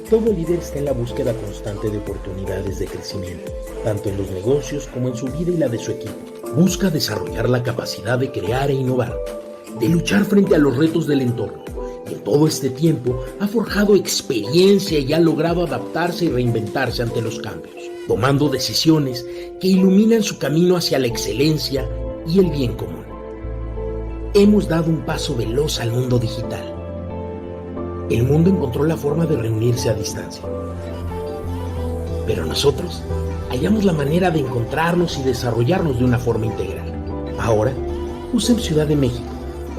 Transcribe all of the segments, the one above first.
Todo líder está en la búsqueda constante de oportunidades de crecimiento, tanto en los negocios como en su vida y la de su equipo. Busca desarrollar la capacidad de crear e innovar, de luchar frente a los retos del entorno, y en todo este tiempo ha forjado experiencia y ha logrado adaptarse y reinventarse ante los cambios, tomando decisiones que iluminan su camino hacia la excelencia y el bien común. Hemos dado un paso veloz al mundo digital. El mundo encontró la forma de reunirse a distancia. Pero nosotros hallamos la manera de encontrarnos y desarrollarnos de una forma integral. Ahora, USEM Ciudad de México,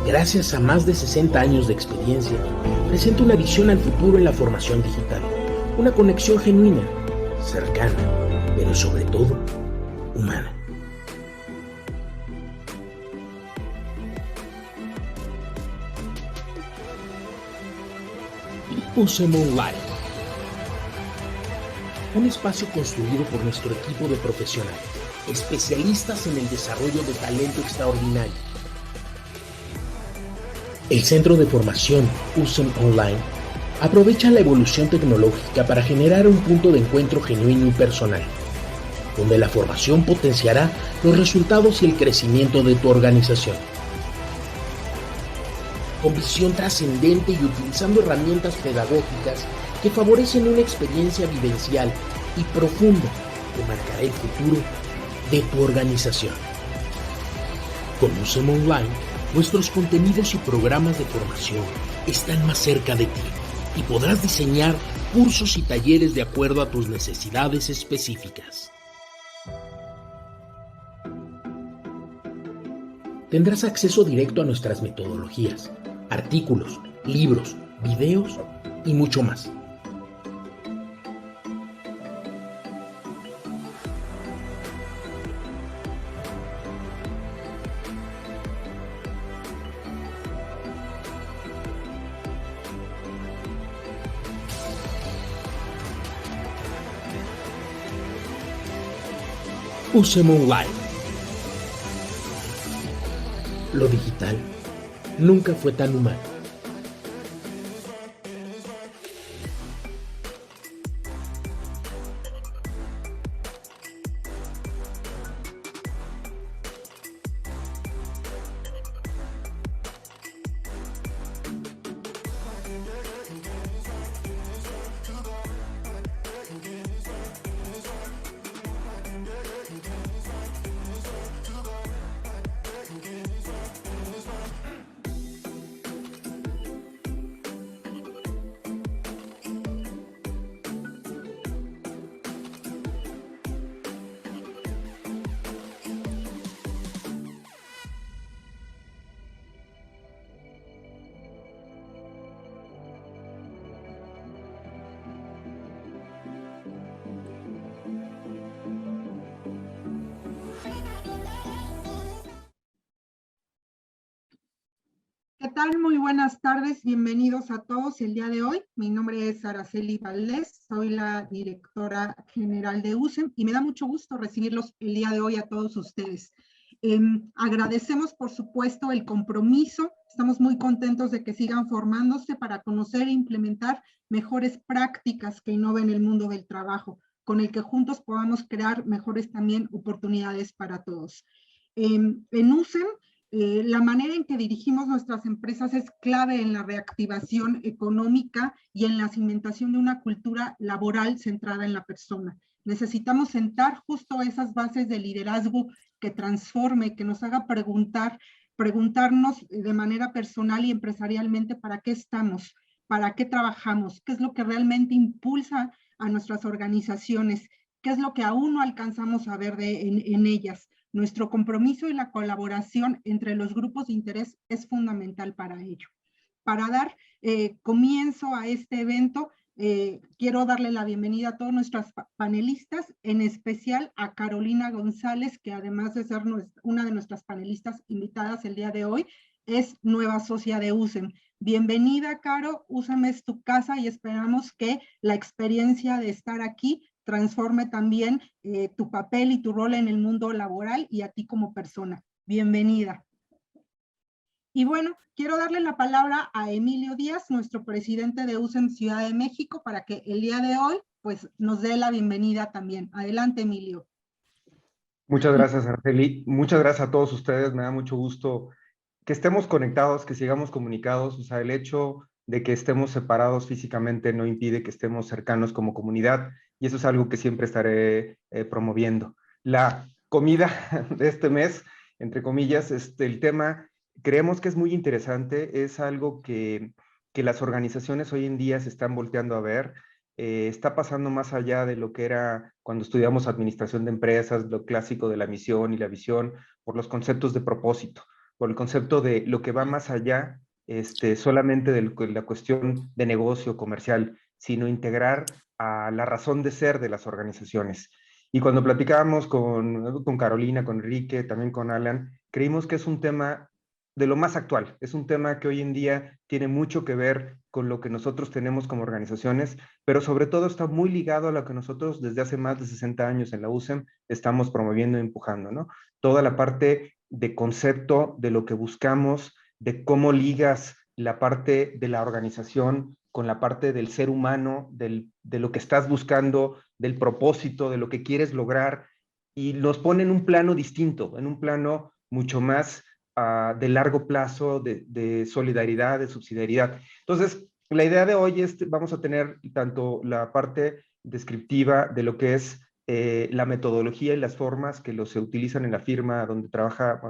gracias a más de 60 años de experiencia, presenta una visión al futuro en la formación digital. Una conexión genuina, cercana, pero sobre todo, humana. USEM Online, un espacio construido por nuestro equipo de profesionales, especialistas en el desarrollo de talento extraordinario. El Centro de Formación USEM Online aprovecha la evolución tecnológica para generar un punto de encuentro genuino y personal, donde la formación potenciará los resultados y el crecimiento de tu organización. Con visión trascendente y utilizando herramientas pedagógicas que favorecen una experiencia vivencial y profunda que marcará el futuro de tu organización. Con USEM Online, nuestros contenidos y programas de formación están más cerca de ti y podrás diseñar cursos y talleres de acuerdo a tus necesidades específicas. Tendrás acceso directo a nuestras metodologías, artículos, libros, videos y mucho más. USEM Online. Lo digital nunca fue tan humano. ¿Qué tal? Muy buenas tardes, bienvenidos a todos el día de hoy. Mi nombre es Araceli Valdés, soy la directora general de USEM y me da mucho gusto recibirlos el día de hoy a todos ustedes. Agradecemos, por supuesto, el compromiso. Estamos muy contentos de que sigan formándose para conocer e implementar mejores prácticas que innoven el mundo del trabajo, con el que juntos podamos crear mejores también oportunidades para todos. En USEM, la manera en que dirigimos nuestras empresas es clave en la reactivación económica y en la cimentación de una cultura laboral centrada en la persona. Necesitamos sentar justo esas bases de liderazgo que transforme, que nos haga preguntarnos de manera personal y empresarialmente para qué estamos, para qué trabajamos, qué es lo que realmente impulsa a nuestras organizaciones, qué es lo que aún no alcanzamos a ver en ellas. Nuestro compromiso y la colaboración entre los grupos de interés es fundamental para ello. Para dar comienzo a este evento, quiero darle la bienvenida a todos nuestros panelistas, en especial a Carolina González, que además de ser una de nuestras panelistas invitadas el día de hoy, es nueva socia de USEM. Bienvenida, Caro. USEM es tu casa y esperamos que la experiencia de estar aquí transforme también tu papel y tu rol en el mundo laboral y a ti como persona. Bienvenida. Y bueno, quiero darle la palabra a Emilio Díaz, nuestro presidente de USEM Ciudad de México, para que el día de hoy pues, nos dé la bienvenida también. Adelante, Emilio. Muchas gracias, Araceli. Muchas gracias a todos ustedes. Me da mucho gusto que estemos conectados, que sigamos comunicados. O sea, el hecho de que estemos separados físicamente no impide que estemos cercanos como comunidad, y eso es algo que siempre estaré promoviendo. La comida de este mes, entre comillas, el tema, creemos que es muy interesante, es algo que las organizaciones hoy en día se están volteando a ver. Está pasando más allá de lo que era cuando estudiamos administración de empresas, lo clásico de la misión y la visión, por los conceptos de propósito, por el concepto de lo que va más allá solamente de la cuestión de negocio comercial, sino integrar a la razón de ser de las organizaciones. Y cuando platicábamos con Carolina, con Enrique, también con Alan, creímos que es un tema de lo más actual. Es un tema que hoy en día tiene mucho que ver con lo que nosotros tenemos como organizaciones, pero sobre todo está muy ligado a lo que nosotros desde hace más de 60 años en la USEM estamos promoviendo y empujando, ¿no? Toda la parte de concepto, de lo que buscamos, de cómo ligas la parte de la organización con la parte del ser humano, de lo que estás buscando, del propósito, de lo que quieres lograr, y nos pone en un plano distinto, en un plano mucho más de largo plazo, de solidaridad, de subsidiariedad. Entonces, la idea de hoy es, vamos a tener tanto la parte descriptiva de lo que es la metodología y las formas que se utilizan en la firma donde trabaja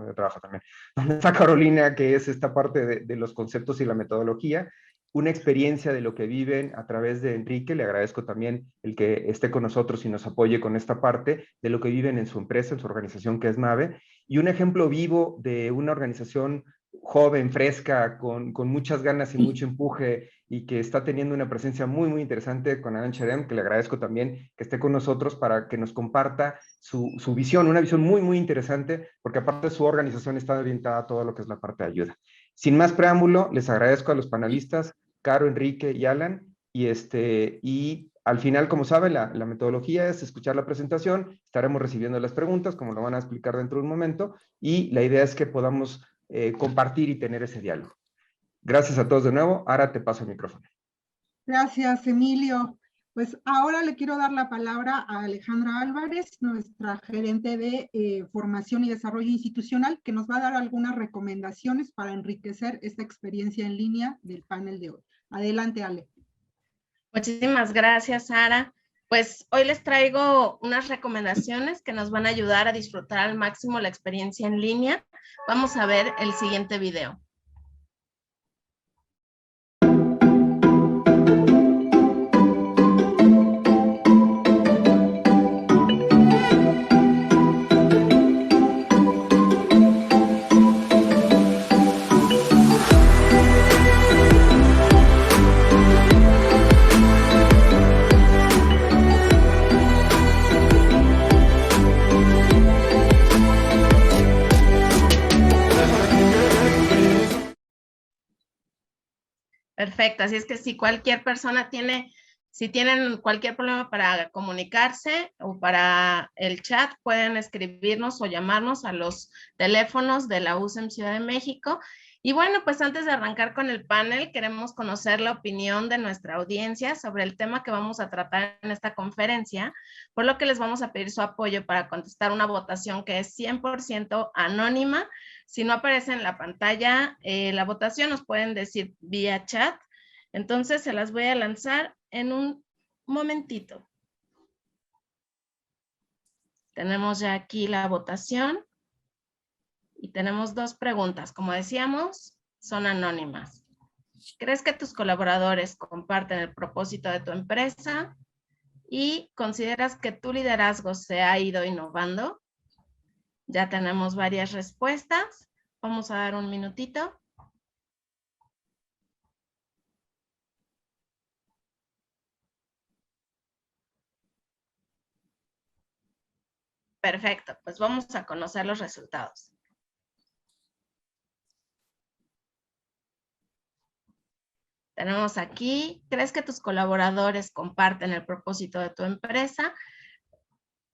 también, donde está Carolina, que es esta parte de los conceptos y la metodología, una experiencia de lo que viven a través de Enrique. Le agradezco también el que esté con nosotros y nos apoye con esta parte de lo que viven en su empresa, en su organización, que es MAVE, y un ejemplo vivo de una organización joven, fresca, con muchas ganas y mucho empuje, y que está teniendo una presencia muy, muy interesante con Alan Cherem, que le agradezco también que esté con nosotros para que nos comparta su visión, una visión muy, muy interesante, porque aparte su organización está orientada a todo lo que es la parte de ayuda. Sin más preámbulo, les agradezco a los panelistas, Caro, Enrique y Alan, y al final, como saben, la metodología es escuchar la presentación, estaremos recibiendo las preguntas, como lo van a explicar dentro de un momento, y la idea es que podamos compartir y tener ese diálogo. Gracias a todos de nuevo. Ahora te paso el micrófono. Gracias, Emilio. Pues ahora le quiero dar la palabra a Alejandra Álvarez, nuestra gerente de formación y desarrollo institucional, que nos va a dar algunas recomendaciones para enriquecer esta experiencia en línea del panel de hoy. Adelante, Ale. Muchísimas gracias, Sara. Pues hoy les traigo unas recomendaciones que nos van a ayudar a disfrutar al máximo la experiencia en línea. Vamos a ver el siguiente video. Perfecto, así es que si cualquier persona si tienen cualquier problema para comunicarse o para el chat, pueden escribirnos o llamarnos a los teléfonos de la USEM Ciudad de México. Y bueno, pues antes de arrancar con el panel, queremos conocer la opinión de nuestra audiencia sobre el tema que vamos a tratar en esta conferencia, por lo que les vamos a pedir su apoyo para contestar una votación que es 100% anónima. Si no aparece en la pantalla la votación, nos pueden decir vía chat. Entonces se las voy a lanzar en un momentito. Tenemos ya aquí la votación y tenemos dos preguntas. Como decíamos, son anónimas. ¿Crees que tus colaboradores comparten el propósito de tu empresa? ¿Y consideras que tu liderazgo se ha ido innovando? Ya tenemos varias respuestas. Vamos a dar un minutito. Perfecto, pues vamos a conocer los resultados. Tenemos aquí, ¿crees que tus colaboradores comparten el propósito de tu empresa?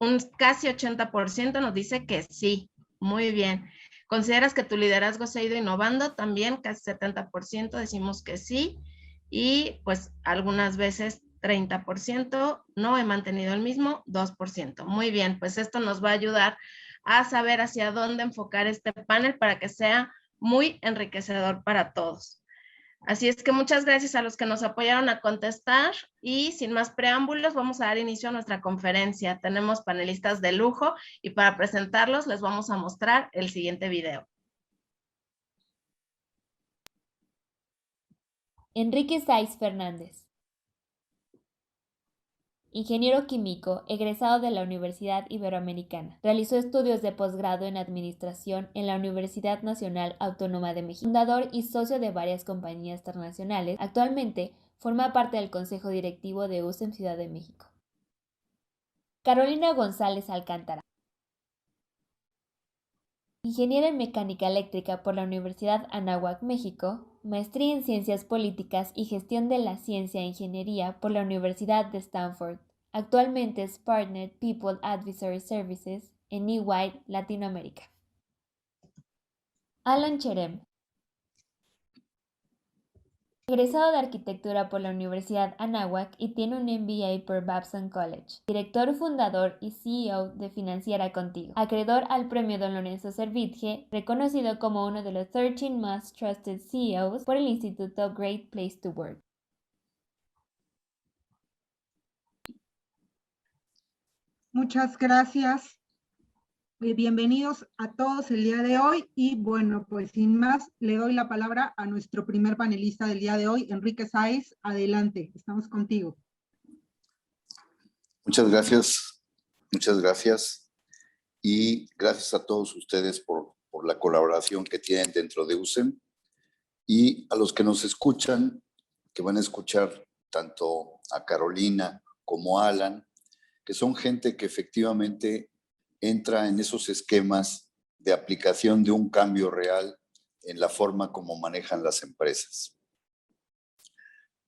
Un casi 80% nos dice que sí. Muy bien. ¿Consideras que tu liderazgo se ha ido innovando? También casi 70% decimos que sí. Y pues algunas veces 30%, no he mantenido el mismo, 2%. Muy bien, pues esto nos va a ayudar a saber hacia dónde enfocar este panel para que sea muy enriquecedor para todos. Así es que muchas gracias a los que nos apoyaron a contestar y sin más preámbulos vamos a dar inicio a nuestra conferencia. Tenemos panelistas de lujo y para presentarlos les vamos a mostrar el siguiente video. Enrique Sáiz Fernández. Ingeniero químico, egresado de la Universidad Iberoamericana. Realizó estudios de posgrado en Administración en la Universidad Nacional Autónoma de México. Fundador y socio de varias compañías transnacionales, actualmente forma parte del Consejo Directivo de USEM Ciudad de México. Carolina González Alcántara. Ingeniera en Mecánica Eléctrica por la Universidad Anáhuac, México, maestría en Ciencias Políticas y Gestión de la Ciencia e Ingeniería por la Universidad de Stanford. Actualmente es Partner People Advisory Services en EY Latinoamérica. Alan Cherem. Egresado de Arquitectura por la Universidad Anáhuac y tiene un MBA por Babson College. Director, fundador y CEO de Financiera Contigo. Acreedor al Premio Don Lorenzo Servitje, reconocido como uno de los 13 Most Trusted CEOs por el Instituto Great Place to Work. Muchas gracias. Bienvenidos a todos el día de hoy y bueno, pues sin más, le doy la palabra a nuestro primer panelista del día de hoy, Enrique Sáiz. Adelante, estamos contigo. Muchas gracias y gracias a todos ustedes por la colaboración que tienen dentro de USEM y a los que nos escuchan, que van a escuchar tanto a Carolina como a Alan, que son gente que efectivamente entra en esos esquemas de aplicación de un cambio real en la forma como manejan las empresas.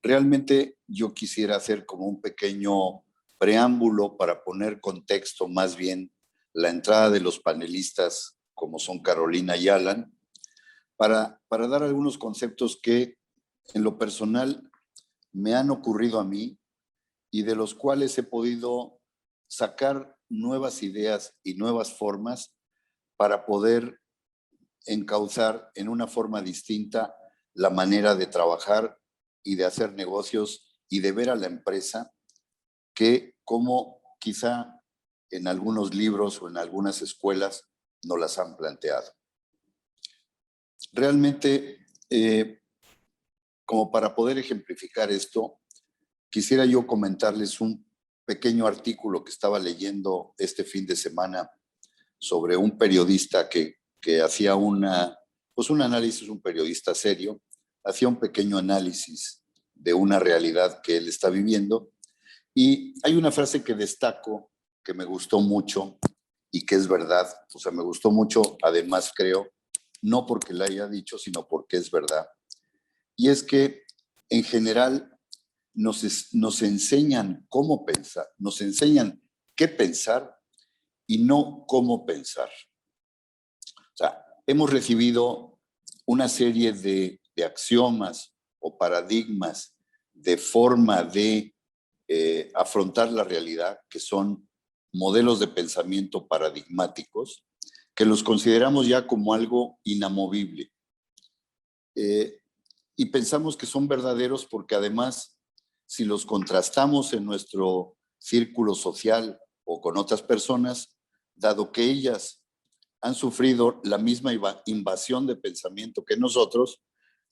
Realmente yo quisiera hacer como un pequeño preámbulo para poner contexto más bien la entrada de los panelistas como son Carolina y Alan, para dar algunos conceptos que en lo personal me han ocurrido a mí y de los cuales he podido sacar nuevas ideas y nuevas formas para poder encauzar en una forma distinta la manera de trabajar y de hacer negocios y de ver a la empresa que como quizá en algunos libros o en algunas escuelas no las han planteado. Realmente, como para poder ejemplificar esto, quisiera yo comentarles un pequeño artículo que estaba leyendo este fin de semana sobre un periodista que hacía un análisis, un periodista serio, hacía un pequeño análisis de una realidad que él está viviendo. Y hay una frase que destaco que me gustó mucho y que es verdad, o sea, me gustó mucho, además creo, no porque la haya dicho, sino porque es verdad. Y es que en general nos enseñan cómo pensar, nos enseñan qué pensar y no cómo pensar. O sea, hemos recibido una serie de axiomas o paradigmas de forma de afrontar la realidad, que son modelos de pensamiento paradigmáticos, que los consideramos ya como algo inamovible. Y pensamos que son verdaderos porque además, si los contrastamos en nuestro círculo social o con otras personas, dado que ellas han sufrido la misma invasión de pensamiento que nosotros,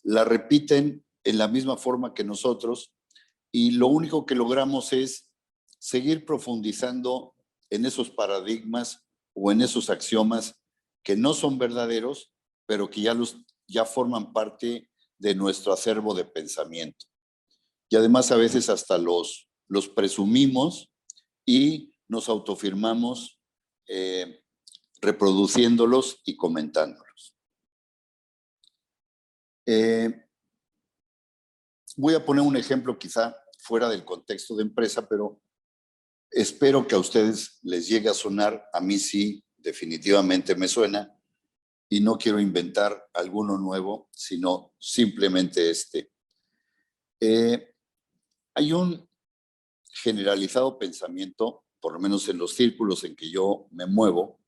la repiten en la misma forma que nosotros, y lo único que logramos es seguir profundizando en esos paradigmas o en esos axiomas que no son verdaderos, pero que ya forman parte de nuestro acervo de pensamiento. Y además a veces hasta los presumimos y nos autofirmamos reproduciéndolos y comentándolos. Voy a poner un ejemplo quizá fuera del contexto de empresa, pero espero que a ustedes les llegue a sonar. A mí sí, definitivamente me suena, y no quiero inventar alguno nuevo, sino simplemente este. Hay un generalizado pensamiento, por lo menos en los círculos en que yo me muevo,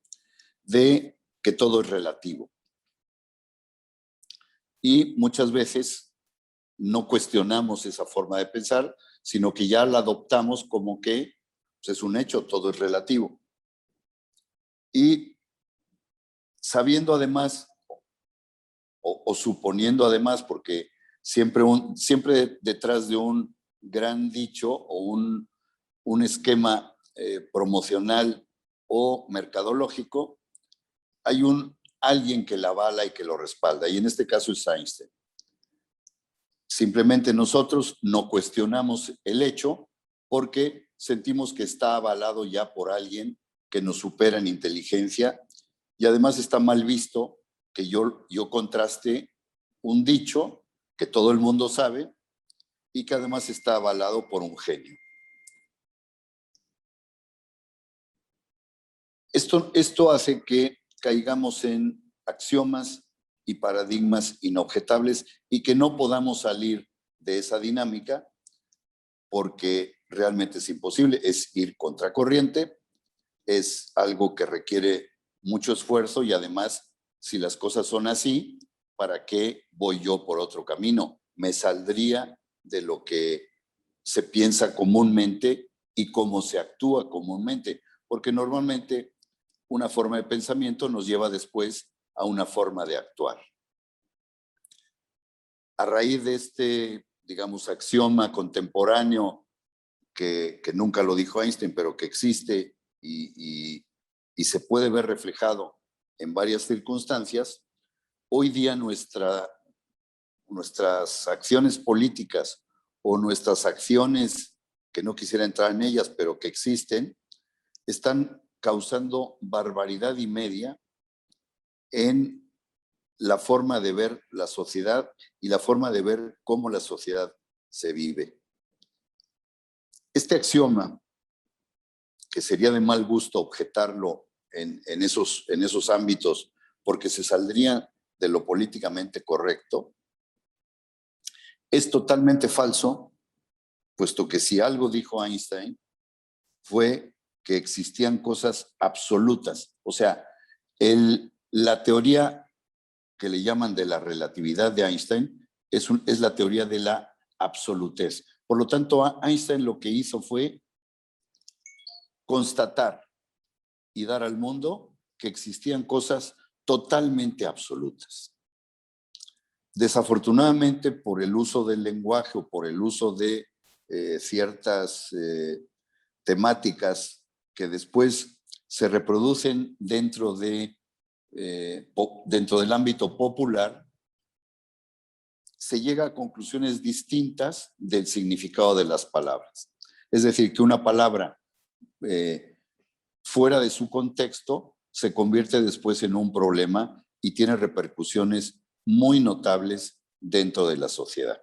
de que todo es relativo. Y muchas veces no cuestionamos esa forma de pensar, sino que ya la adoptamos como que pues, es un hecho, todo es relativo. Y sabiendo además, o suponiendo además, porque siempre detrás de un gran dicho o un esquema promocional o mercadológico, hay alguien que la avala y que lo respalda, y en este caso es Einstein. Simplemente nosotros no cuestionamos el hecho porque sentimos que está avalado ya por alguien que nos supera en inteligencia, y además está mal visto que yo contraste un dicho que todo el mundo sabe y que además está avalado por un genio. Esto hace que caigamos en axiomas y paradigmas inobjetables y que no podamos salir de esa dinámica porque realmente es imposible, es ir contracorriente, es algo que requiere mucho esfuerzo y además, si las cosas son así, ¿para qué voy yo por otro camino? Me saldría de lo que se piensa comúnmente y cómo se actúa comúnmente, porque normalmente una forma de pensamiento nos lleva después a una forma de actuar. A raíz de este, digamos, axioma contemporáneo que nunca lo dijo Einstein, pero que existe y se puede ver reflejado en varias circunstancias, hoy día nuestras acciones políticas o nuestras acciones, que no quisiera entrar en ellas, pero que existen, están causando barbaridad y media en la forma de ver la sociedad y la forma de ver cómo la sociedad se vive. Este axioma, que sería de mal gusto objetarlo en esos ámbitos porque se saldría de lo políticamente correcto, es totalmente falso, puesto que si algo dijo Einstein fue que existían cosas absolutas. O sea, la teoría que le llaman de la relatividad de Einstein es la teoría de la absolutez. Por lo tanto, Einstein lo que hizo fue constatar y dar al mundo que existían cosas totalmente absolutas. Desafortunadamente, por el uso del lenguaje o por el uso de ciertas temáticas que después se reproducen dentro del ámbito popular, se llega a conclusiones distintas del significado de las palabras. Es decir, que una palabra fuera de su contexto se convierte después en un problema y tiene repercusiones muy notables dentro de la sociedad.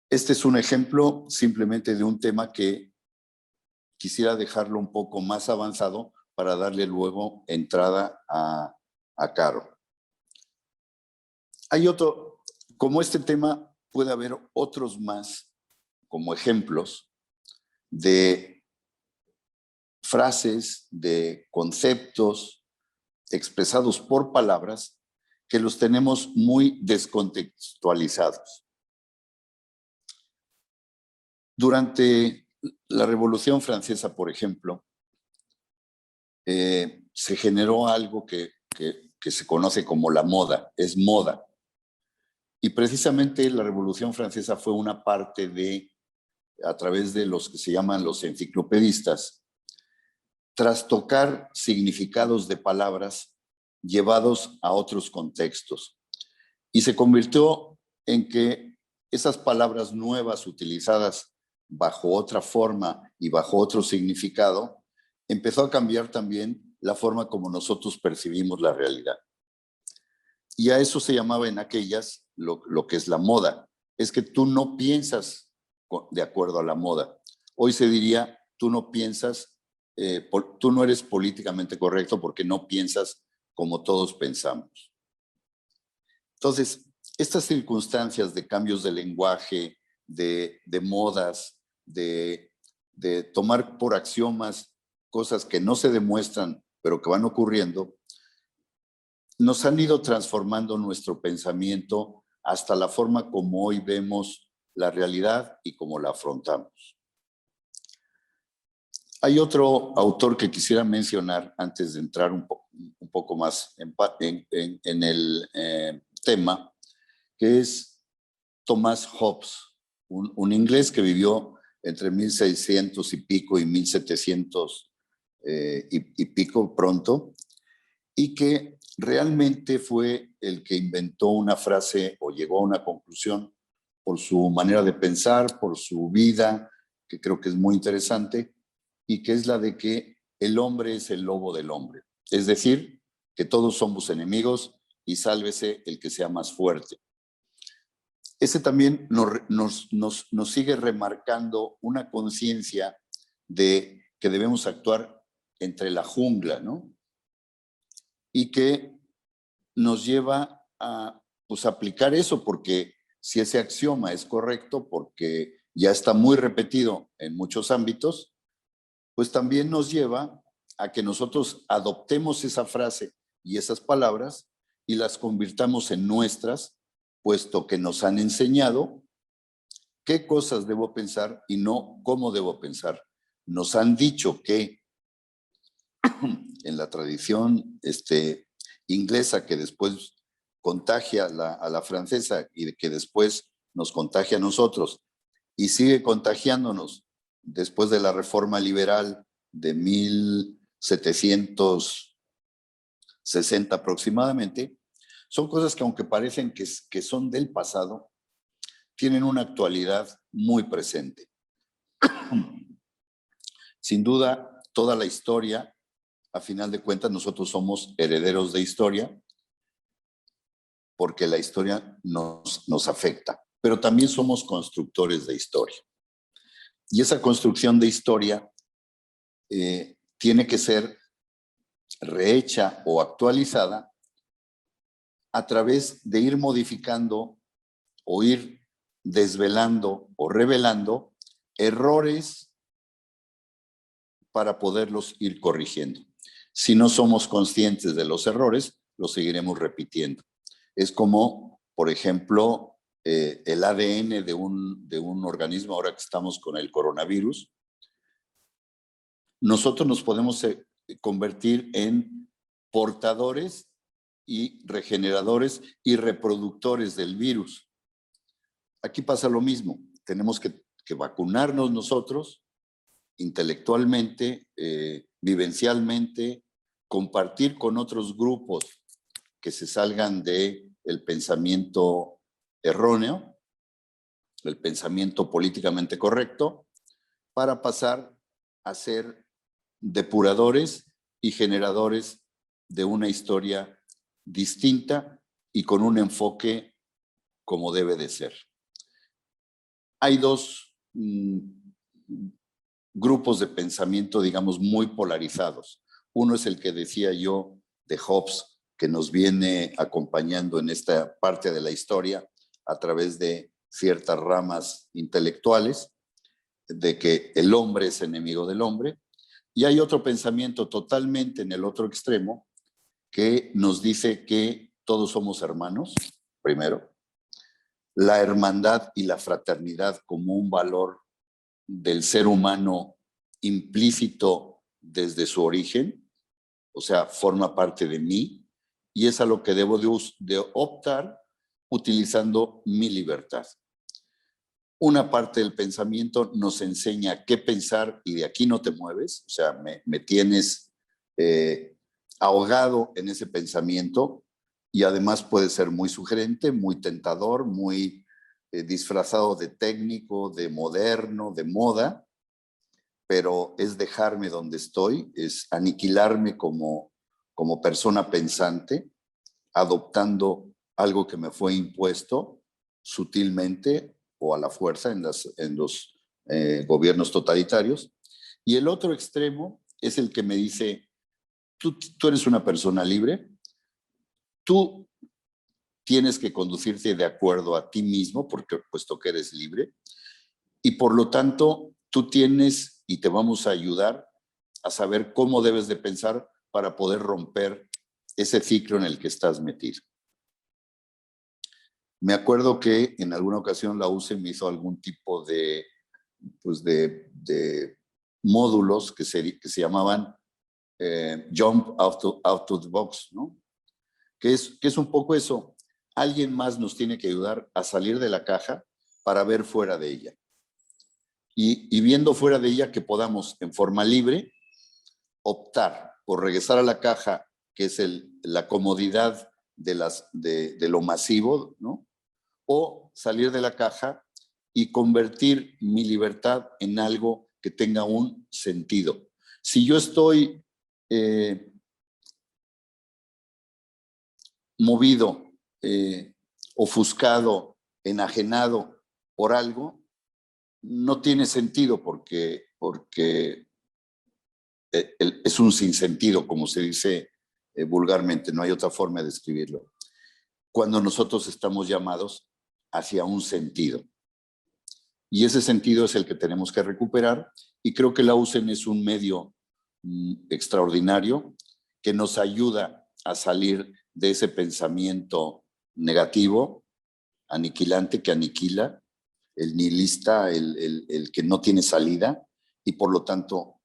Este es un ejemplo simplemente de un tema que quisiera dejarlo un poco más avanzado para darle luego entrada a Caro. Hay otro, como este tema puede haber otros más como ejemplos de frases, de conceptos expresados por palabras que los tenemos muy descontextualizados. Durante la Revolución Francesa, por ejemplo, se generó algo que se conoce como la moda, es moda. Y precisamente la Revolución Francesa fue una parte de, a través de los que se llaman los enciclopedistas, trastocar significados de palabras llevados a otros contextos. Y se convirtió en que esas palabras nuevas utilizadas bajo otra forma y bajo otro significado, empezó a cambiar también la forma como nosotros percibimos la realidad. Y a eso se llamaba en aquellas lo que es la moda. Es que tú no piensas de acuerdo a la moda. Hoy se diría, tú no piensas, tú no eres políticamente correcto porque no piensas como todos pensamos. Entonces, estas circunstancias de cambios de lenguaje, de modas, de tomar por axiomas cosas que no se demuestran, pero que van ocurriendo, nos han ido transformando nuestro pensamiento hasta la forma como hoy vemos la realidad y cómo la afrontamos. Hay otro autor que quisiera mencionar antes de entrar un poco más en el tema, que es Thomas Hobbes, un inglés que vivió entre 1600 y pico y 1700 y pico pronto, y que realmente fue el que inventó una frase o llegó a una conclusión por su manera de pensar, por su vida, que creo que es muy interesante, y que es la de que el hombre es el lobo del hombre. Es decir, que todos somos enemigos y sálvese el que sea más fuerte. Ese también nos sigue remarcando una conciencia de que debemos actuar entre la jungla, ¿no? Y que nos lleva a pues, aplicar eso, porque si ese axioma es correcto, porque ya está muy repetido en muchos ámbitos, pues también nos lleva a que nosotros adoptemos esa frase y esas palabras y las convirtamos en nuestras, puesto que nos han enseñado qué cosas debo pensar y no cómo debo pensar. Nos han dicho que en la tradición inglesa, que después contagia a la francesa y que después nos contagia a nosotros y sigue contagiándonos después de la reforma liberal de 1760 aproximadamente, son cosas que aunque parecen que son del pasado, tienen una actualidad muy presente. Sin duda, toda la historia, a final de cuentas, nosotros somos herederos de historia, porque la historia nos afecta, pero también somos constructores de historia. Y esa construcción de historia tiene que ser rehecha o actualizada a través de ir modificando o ir desvelando o revelando errores para poderlos ir corrigiendo. Si no somos conscientes de los errores, los seguiremos repitiendo. Es como, por ejemplo, el ADN de un organismo, ahora que estamos con el coronavirus. Nosotros nos podemos convertir en portadores y regeneradores y reproductores del virus. Aquí pasa lo mismo. Tenemos que vacunarnos nosotros intelectualmente, vivencialmente, compartir con otros grupos que se salgan del pensamiento erróneo, el pensamiento políticamente correcto, para pasar a ser depuradores y generadores de una historia distinta y con un enfoque como debe de ser. Hay dos grupos de pensamiento, digamos, muy polarizados. Uno es el que decía yo de Hobbes, que nos viene acompañando en esta parte de la historia a través de ciertas ramas intelectuales, de que el hombre es enemigo del hombre. Y hay otro pensamiento totalmente en el otro extremo que nos dice que todos somos hermanos, primero, la hermandad y la fraternidad como un valor del ser humano implícito desde su origen, o sea, forma parte de mí, y es a lo que debo de optar utilizando mi libertad. Una parte del pensamiento nos enseña qué pensar y de aquí no te mueves, o sea, me tienes ahogado en ese pensamiento y además puede ser muy sugerente, muy tentador, muy disfrazado de técnico, de moderno, de moda, pero es dejarme donde estoy, es aniquilarme como persona pensante, adoptando algo que me fue impuesto sutilmente o a la fuerza en los gobiernos totalitarios. Y el otro extremo es el que me dice, tú eres una persona libre, tú tienes que conducirte de acuerdo a ti mismo, porque puesto que eres libre, y por lo tanto tú tienes y te vamos a ayudar a saber cómo debes de pensar para poder romper ese ciclo en el que estás metido. Me acuerdo que en alguna ocasión la UCE me hizo algún tipo de módulos que se llamaban Jump out of the Box, ¿no? Que es un poco eso. Alguien más nos tiene que ayudar a salir de la caja para ver fuera de ella. Y viendo fuera de ella que podamos en forma libre optar por regresar a la caja, que es la comodidad de lo masivo, ¿no? O salir de la caja y convertir mi libertad en algo que tenga un sentido. Si yo estoy movido, ofuscado, enajenado por algo, no tiene sentido porque es un sinsentido, como se dice vulgarmente, no hay otra forma de describirlo. Cuando nosotros estamos llamados hacia un sentido. Y ese sentido es el que tenemos que recuperar, y creo que la UCEN es un medio extraordinario que nos ayuda a salir de ese pensamiento negativo, aniquilante, que aniquila, el nihilista, el que no tiene salida, y por lo tanto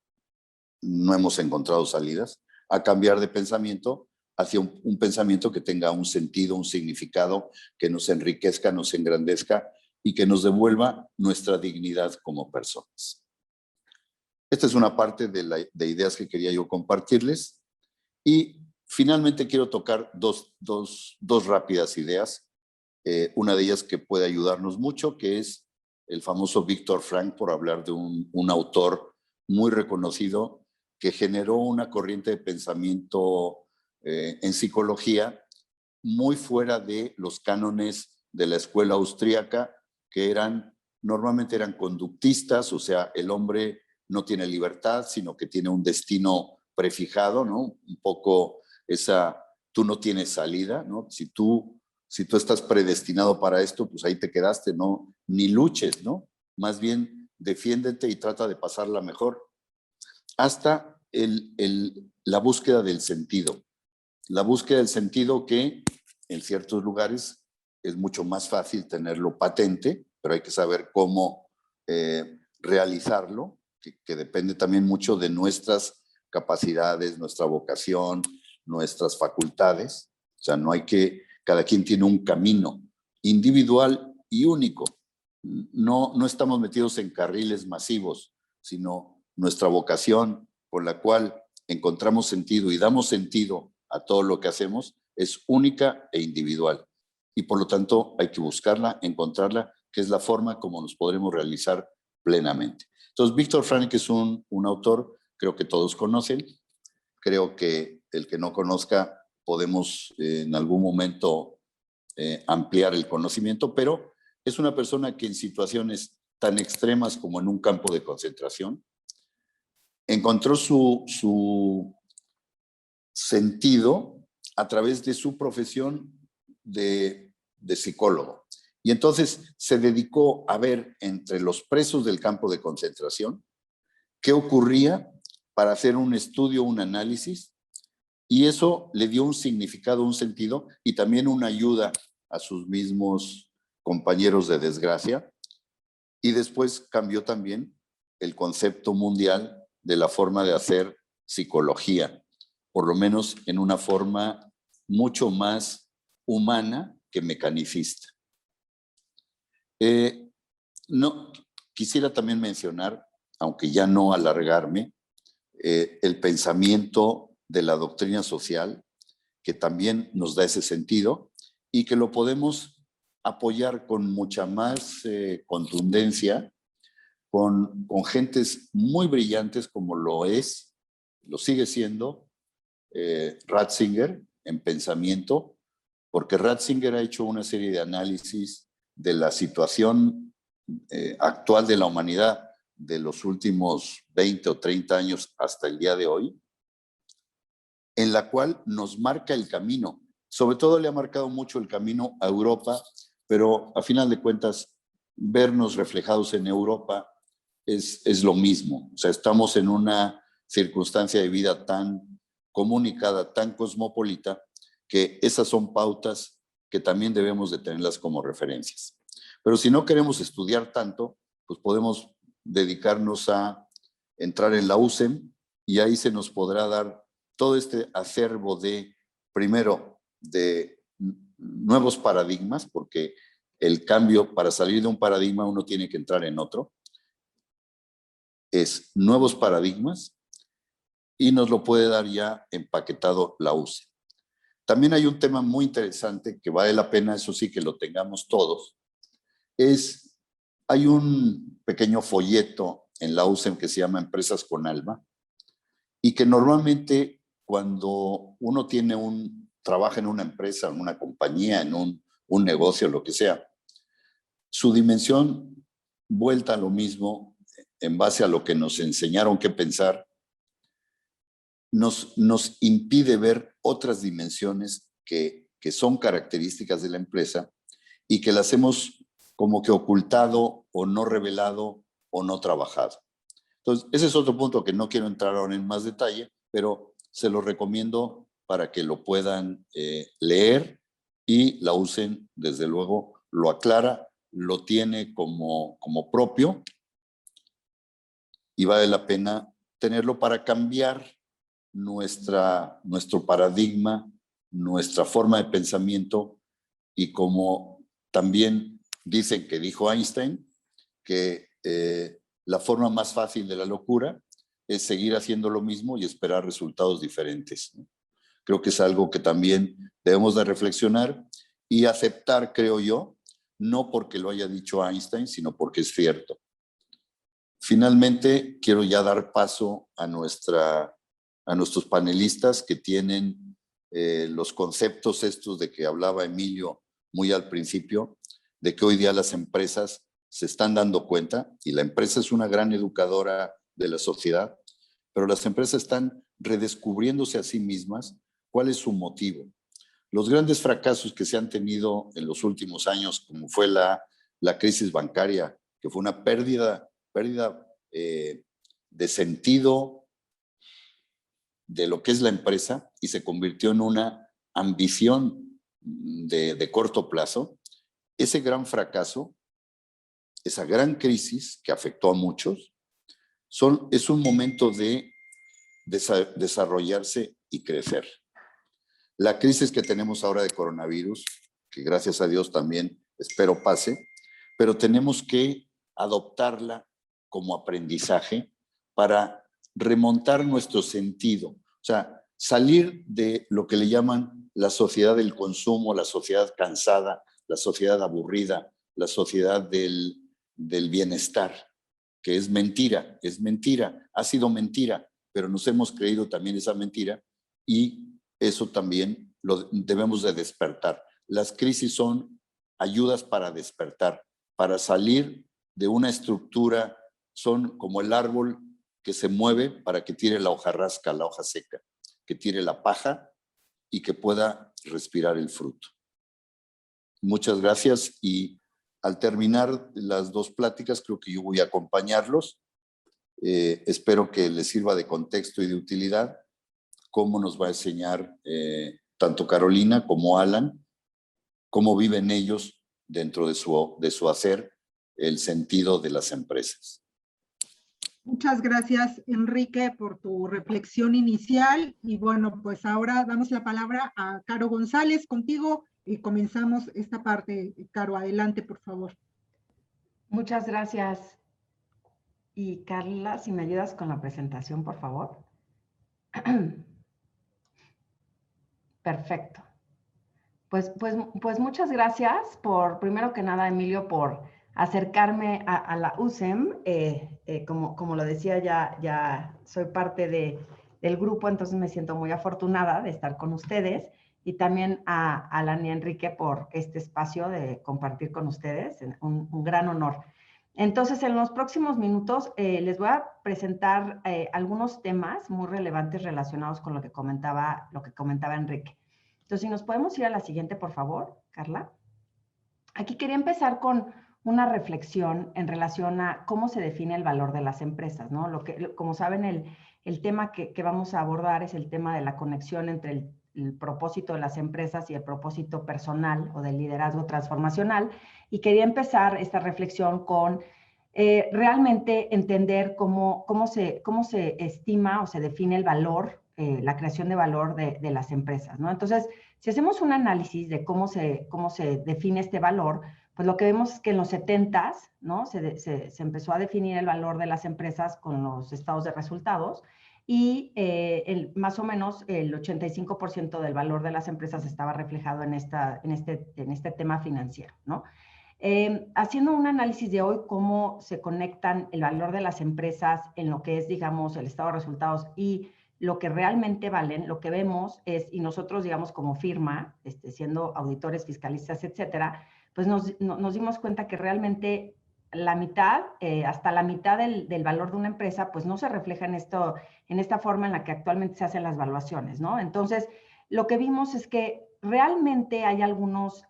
no hemos encontrado salidas, a cambiar de pensamiento hacia un pensamiento que tenga un sentido, un significado, que nos enriquezca, nos engrandezca y que nos devuelva nuestra dignidad como personas. Esta es una parte de ideas que quería yo compartirles. Y finalmente quiero tocar dos rápidas ideas. Una de ellas que puede ayudarnos mucho, que es el famoso Viktor Frankl, por hablar de un autor muy reconocido que generó una corriente de pensamiento en psicología muy fuera de los cánones de la escuela austríaca, que normalmente eran conductistas, o sea, el hombre no tiene libertad, sino que tiene un destino prefijado, ¿no? Un poco tú no tienes salida, ¿no? Si tú estás predestinado para esto, pues ahí te quedaste, ¿no? Ni luches, ¿no? Más bien defiéndete y trata de pasarla mejor. Hasta la búsqueda del sentido. La búsqueda del sentido que en ciertos lugares es mucho más fácil tenerlo patente, pero hay que saber cómo realizarlo, que depende también mucho de nuestras capacidades, nuestra vocación, nuestras facultades. O sea, cada quien tiene un camino individual y único. No estamos metidos en carriles masivos, sino nuestra vocación con la cual encontramos sentido y damos sentido a todo lo que hacemos es única e individual. Y por lo tanto hay que buscarla, encontrarla, que es la forma como nos podremos realizar plenamente. Entonces, Viktor Frankl es un autor, creo que todos conocen. Creo que el que no conozca, podemos en algún momento ampliar el conocimiento, pero es una persona que en situaciones tan extremas como en un campo de concentración, encontró su sentido a través de su profesión de psicólogo. Y entonces se dedicó a ver entre los presos del campo de concentración qué ocurría para hacer un estudio, un análisis, y eso le dio un significado, un sentido y también una ayuda a sus mismos compañeros de desgracia. Y después cambió también el concepto mundial de la forma de hacer psicología, por lo menos en una forma mucho más humana que mecanicista. No, quisiera también mencionar, aunque ya no alargarme, el pensamiento de la doctrina social, que también nos da ese sentido y que lo podemos apoyar con mucha más contundencia, con gentes muy brillantes como lo sigue siendo Ratzinger en pensamiento, porque Ratzinger ha hecho una serie de análisis de la situación actual de la humanidad de los últimos 20 o 30 años hasta el día de hoy, en la cual nos marca el camino. Sobre todo le ha marcado mucho el camino a Europa, pero a final de cuentas, vernos reflejados en Europa es lo mismo. O sea, estamos en una circunstancia de vida tan comunicada, tan cosmopolita, que esas son pautas que también debemos de tenerlas como referencias. Pero si no queremos estudiar tanto, pues podemos dedicarnos a entrar en la USEM y ahí se nos podrá dar todo este acervo de, primero, de nuevos paradigmas, porque el cambio, para salir de un paradigma uno tiene que entrar en otro, es nuevos paradigmas y nos lo puede dar ya empaquetado la USEM. También hay un tema muy interesante que vale la pena, eso sí, que lo tengamos todos, hay un pequeño folleto en la USEM que se llama Empresas con Alma y que normalmente cuando uno trabaja en una empresa, en una compañía, en un negocio, lo que sea, su dimensión vuelta a lo mismo en base a lo que nos enseñaron que pensar, nos impide ver otras dimensiones que son características de la empresa y que las hemos como que ocultado o no revelado o no trabajado. Entonces, ese es otro punto que no quiero entrar ahora en más detalle, pero se lo recomiendo para que lo puedan leer y la usen, desde luego, lo aclara, lo tiene como propio y vale la pena tenerlo para cambiar nuestro paradigma, nuestra forma de pensamiento y como también dicen que dijo Einstein, que la forma más fácil de la locura es seguir haciendo lo mismo y esperar resultados diferentes, ¿no? Creo que es algo que también debemos de reflexionar y aceptar, creo yo, no porque lo haya dicho Einstein, sino porque es cierto. Finalmente, quiero ya dar paso a nuestros panelistas que tienen los conceptos estos de que hablaba Emilio muy al principio, de que hoy día las empresas se están dando cuenta, y la empresa es una gran educadora de la sociedad, pero las empresas están redescubriéndose a sí mismas cuál es su motivo. Los grandes fracasos que se han tenido en los últimos años, como fue la crisis bancaria, que fue una pérdida de sentido de lo que es la empresa y se convirtió en una ambición de corto plazo. Ese gran fracaso, esa gran crisis que afectó a muchos, es un momento de desarrollarse y crecer. La crisis que tenemos ahora de coronavirus, que gracias a Dios también espero pase, pero tenemos que adoptarla como aprendizaje para remontar nuestro sentido. O sea, salir de lo que le llaman la sociedad del consumo, la sociedad cansada, la sociedad aburrida, la sociedad del bienestar, que es mentira, ha sido mentira, pero nos hemos creído también esa mentira y eso también lo debemos de despertar. Las crisis son ayudas para despertar, para salir de una estructura, son como el árbol que se mueve para que tire la hojarasca, la hoja seca, que tire la paja y que pueda respirar el fruto. Muchas gracias y al terminar las dos pláticas creo que yo voy a acompañarlos. Espero que les sirva de contexto y de utilidad cómo nos va a enseñar tanto Carolina como Alan, cómo viven ellos dentro de su hacer el sentido de las empresas. Muchas gracias, Enrique, por tu reflexión inicial. Y bueno, pues ahora damos la palabra a Caro González. Contigo comenzamos esta parte. Caro, adelante, por favor. Muchas gracias. Y Carla, si me ayudas con la presentación, por favor. Perfecto. Pues muchas gracias por, primero que nada, Emilio, por acercarme a la USEM. Como lo decía, ya soy parte del grupo, entonces me siento muy afortunada de estar con ustedes. Y también a Lani Enrique por este espacio de compartir con ustedes. Un gran honor. Entonces, en los próximos minutos les voy a presentar algunos temas muy relevantes relacionados con lo que comentaba Enrique. Entonces, si nos podemos ir a la siguiente, por favor, Carla. Aquí quería empezar con una reflexión en relación a cómo se define el valor de las empresas, ¿no? Como saben, el tema que vamos a abordar es el tema de la conexión entre el propósito de las empresas y el propósito personal o del liderazgo transformacional. Y quería empezar esta reflexión con realmente entender cómo se estima o se define el valor, la creación de valor de las empresas, ¿no? Entonces, si hacemos un análisis de cómo se define este valor, pues lo que vemos es que en los 70s, ¿no? Se empezó a definir el valor de las empresas con los estados de resultados y más o menos el 85% del valor de las empresas estaba reflejado en este tema financiero, ¿no? Haciendo un análisis de hoy, cómo se conectan el valor de las empresas en lo que es, digamos, el estado de resultados y lo que realmente valen, lo que vemos es, y nosotros, digamos, como firma, siendo auditores, fiscalistas, etcétera, pues nos dimos cuenta que realmente la mitad, hasta la mitad del valor de una empresa, pues no se refleja en esta forma en la que actualmente se hacen las valuaciones, ¿no? Entonces, lo que vimos es que realmente hay algunos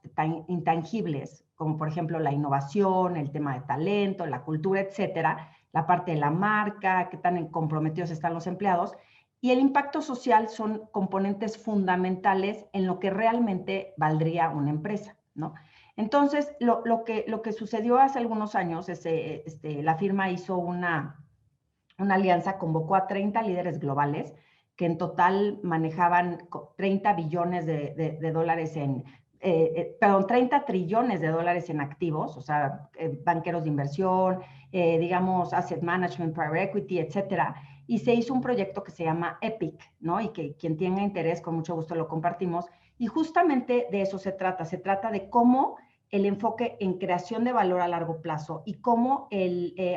intangibles, como por ejemplo la innovación, el tema de talento, la cultura, etcétera, la parte de la marca, qué tan comprometidos están los empleados, y el impacto social son componentes fundamentales en lo que realmente valdría una empresa, ¿no? Entonces, lo que sucedió hace algunos años es la firma hizo una alianza, convocó a 30 líderes globales que en total manejaban 30 billones de dólares 30 trillones de dólares en activos, o sea, banqueros de inversión, digamos, asset management, private equity, etcétera. Y se hizo un proyecto que se llama EPIC, ¿no? Y que quien tenga interés, con mucho gusto lo compartimos. Y justamente de eso se trata de cómo el enfoque en creación de valor a largo plazo y cómo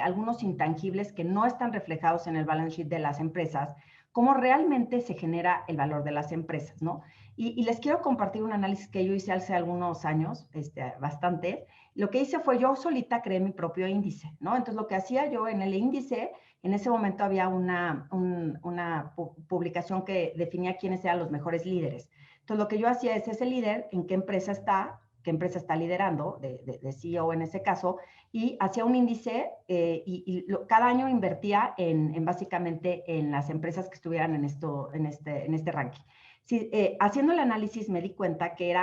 algunos intangibles que no están reflejados en el balance sheet de las empresas, cómo realmente se genera el valor de las empresas, ¿no? Y les quiero compartir un análisis que yo hice hace algunos años, bastante. Lo que hice fue yo solita creé mi propio índice, ¿no? Entonces, lo que hacía yo en el índice, en ese momento había una publicación que definía quiénes eran los mejores líderes. Entonces, lo que yo hacía es ese líder, en qué empresa está liderando, de CEO en ese caso, y hacía un índice cada año invertía básicamente en las empresas que estuvieran en este ranking. Sí, haciendo el análisis me di cuenta que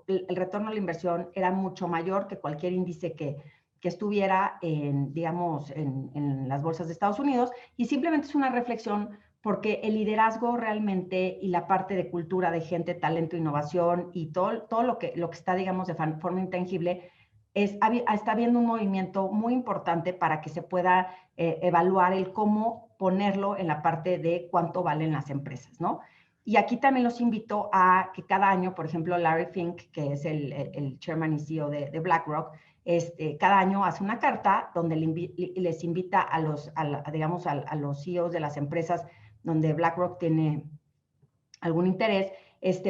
el retorno a la inversión era mucho mayor que cualquier índice que estuviera digamos, en las bolsas de Estados Unidos, y simplemente es una reflexión porque el liderazgo realmente y la parte de cultura de gente, talento, innovación y todo lo que está, digamos, de forma intangible, está habiendo un movimiento muy importante para que se pueda evaluar el cómo ponerlo en la parte de cuánto valen las empresas, ¿no? Y aquí también los invito a que cada año, por ejemplo, Larry Fink, que es el chairman y CEO de BlackRock, cada año hace una carta donde les invita a los CEOs de las empresas donde BlackRock tiene algún interés,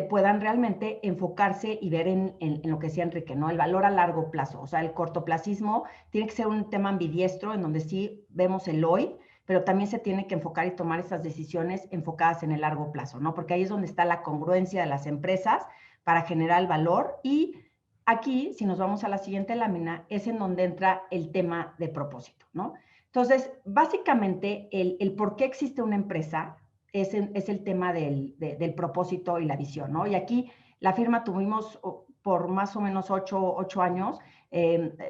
puedan realmente enfocarse y ver en lo que decía Enrique, ¿no? El valor a largo plazo. O sea, el cortoplacismo tiene que ser un tema ambidiestro en donde sí vemos el hoy, pero también se tiene que enfocar y tomar esas decisiones enfocadas en el largo plazo, ¿no? Porque ahí es donde está la congruencia de las empresas para generar el valor. Y aquí, si nos vamos a la siguiente lámina, es en donde entra el tema de propósito, ¿no? Entonces, básicamente, el por qué existe una empresa es el tema del propósito y la visión, ¿no? Y aquí la firma tuvimos por más o menos 8 años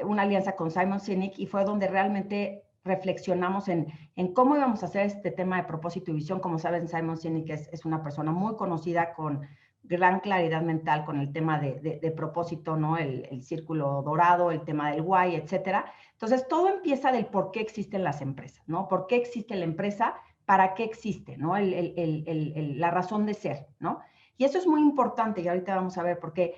una alianza con Simon Sinek, y fue donde realmente reflexionamos en cómo íbamos a hacer este tema de propósito y visión. Como saben, Simon Sinek es una persona muy conocida con gran claridad mental con el tema de propósito, ¿no? El círculo dorado, el tema del why, etcétera. Entonces, todo empieza del por qué existen las empresas, ¿no? ¿Por qué existe la empresa? ¿Para qué existe? ¿No? La razón de ser, ¿no? Y eso es muy importante, y ahorita vamos a ver por qué.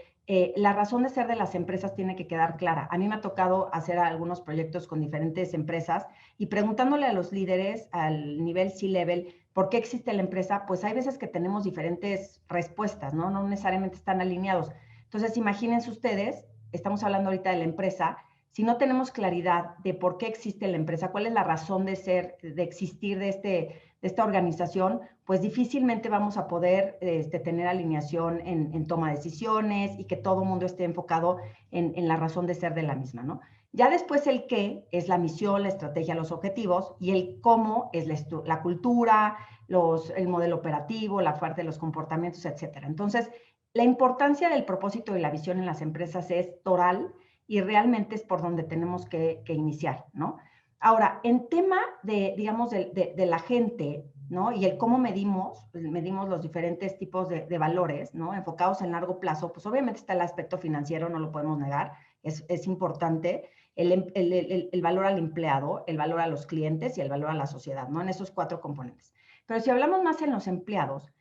La razón de ser de las empresas tiene que quedar clara. A mí me ha tocado hacer algunos proyectos con diferentes empresas y preguntándole a los líderes al nivel C-level por qué existe la empresa, pues hay veces que tenemos diferentes respuestas, ¿no? No necesariamente están alineados. Entonces, imagínense ustedes, estamos hablando ahorita de la empresa, si no tenemos claridad de por qué existe la empresa, cuál es la razón de ser, de existir de esta organización, pues difícilmente vamos a poder tener alineación en toma de decisiones y que todo el mundo esté enfocado en la razón de ser de la misma, ¿no? Ya después el qué es la misión, la estrategia, los objetivos, y el cómo es la cultura, el modelo operativo, la parte de los comportamientos, etcétera. Entonces, la importancia del propósito y la visión en las empresas es total y realmente es por donde tenemos que iniciar, ¿no? Ahora, en tema de, digamos, de la gente, ¿no? Y el cómo medimos los diferentes tipos de valores, ¿no? Enfocados en largo plazo, pues obviamente está el aspecto financiero, no lo podemos negar, es importante, el valor al empleado, el valor a los clientes y el valor a la sociedad, ¿no? En esos 4 componentes. Pero si hablamos más en los empleados,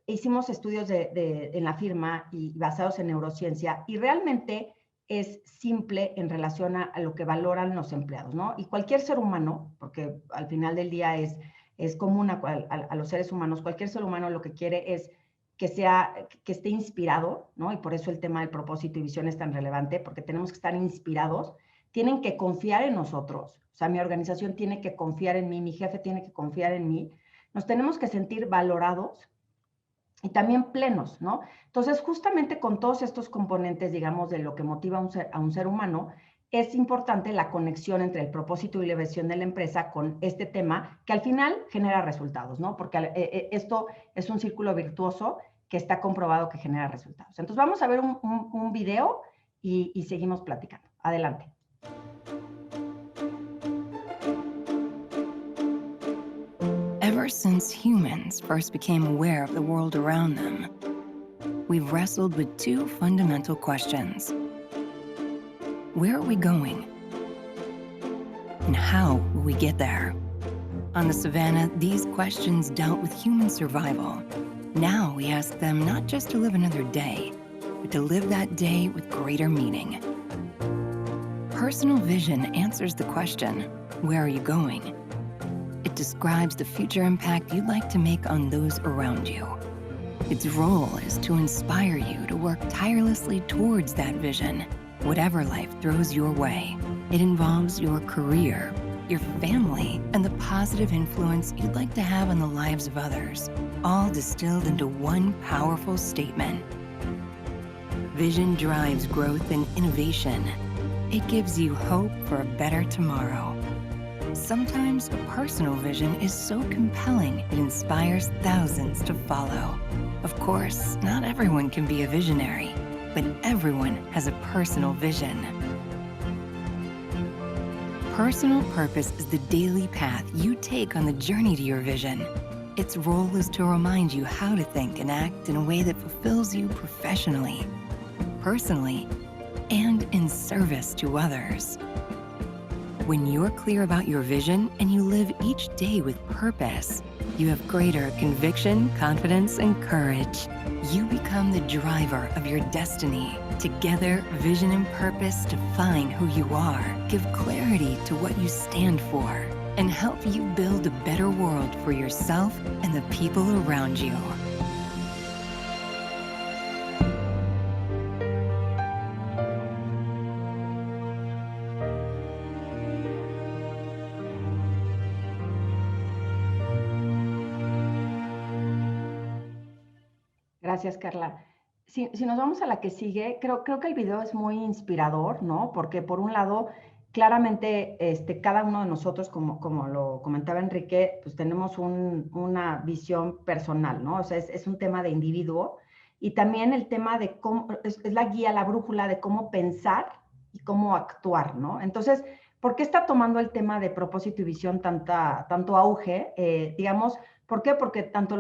hicimos estudios en la firma y basados en neurociencia y realmente es simple en relación a lo que valoran los empleados, ¿no? Y cualquier ser humano, porque al final del día es común a los seres humanos, cualquier ser humano lo que quiere es que esté inspirado, ¿no? Y por eso el tema del propósito y visión es tan relevante, porque tenemos que estar inspirados, tienen que confiar en nosotros, o sea, mi organización tiene que confiar en mí, mi jefe tiene que confiar en mí, nos tenemos que sentir valorados y también plenos, ¿no? Entonces, justamente con todos estos componentes, digamos, de lo que motiva a un ser humano, es importante la conexión entre el propósito y la visión de la empresa con este tema que al final genera resultados, ¿no? Porque esto es un círculo virtuoso que está comprobado que genera resultados. Entonces, vamos a ver un video y seguimos platicando. Adelante. Ever since humans first became aware of the world around them, we've wrestled with 2 fundamental questions. Where are we going? And how will we get there? On the savannah, these questions dealt with human survival. Now we ask them not just to live another day, but to live that day with greater meaning. Personal vision answers the question, where are you going? It describes the future impact you'd like to make on those around you. Its role is to inspire you to work tirelessly towards that vision, whatever life throws your way. It involves your career, your family, and the positive influence you'd like to have on the lives of others, all distilled into one powerful statement. Vision drives growth and innovation. It gives you hope for a better tomorrow. Sometimes a personal vision is so compelling it inspires thousands to follow. Of course, not everyone can be a visionary, but everyone has a personal vision. Personal purpose is the daily path you take on the journey to your vision. Its role is to remind you how to think and act in a way that fulfills you professionally, personally, and in service to others. When you're clear about your vision and you live each day with purpose, you have greater conviction, confidence, and courage. You become the driver of your destiny. Together, vision and purpose define who you are, give clarity to what you stand for, and help you build a better world for yourself and the people around you. Gracias, Carla. Si nos vamos a la que sigue, creo que el video es muy inspirador, ¿no? Porque por un lado, claramente, cada uno de nosotros, como lo comentaba Enrique, pues tenemos una visión personal, ¿no? O sea, es un tema de individuo y también el tema de cómo, es la guía, la brújula de cómo pensar y cómo actuar, ¿no? Entonces, ¿por qué está tomando el tema de propósito y visión tanto auge? Digamos, ¿por qué? Porque tanto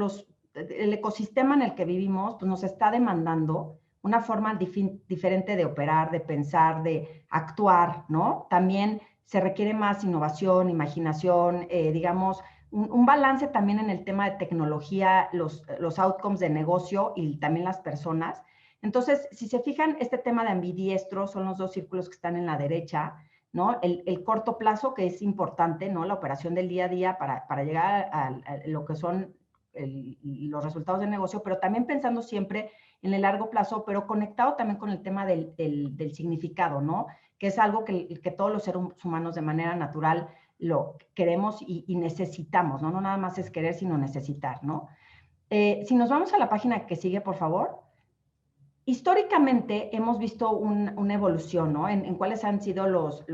el ecosistema en el que vivimos pues, nos está demandando una forma diferente de operar, de pensar, de actuar, ¿no? También se requiere más innovación, imaginación, digamos, un balance también en el tema de tecnología, los outcomes de negocio y también las personas. Entonces, si se fijan, este tema de ambidiestro son los dos círculos que están en la derecha, ¿no? El corto plazo, que es importante, ¿no? La operación del día a día para llegar a lo que son los resultados de negocio, pero también pensando siempre en el largo plazo, pero conectado también con el tema del significado, ¿no? Que es algo que todos los seres humanos de manera natural lo queremos y necesitamos, ¿no? No nada más es querer, sino necesitar, ¿no? Si nos vamos a la página que sigue, por favor. Históricamente hemos visto una evolución, ¿no? En cuáles han sido los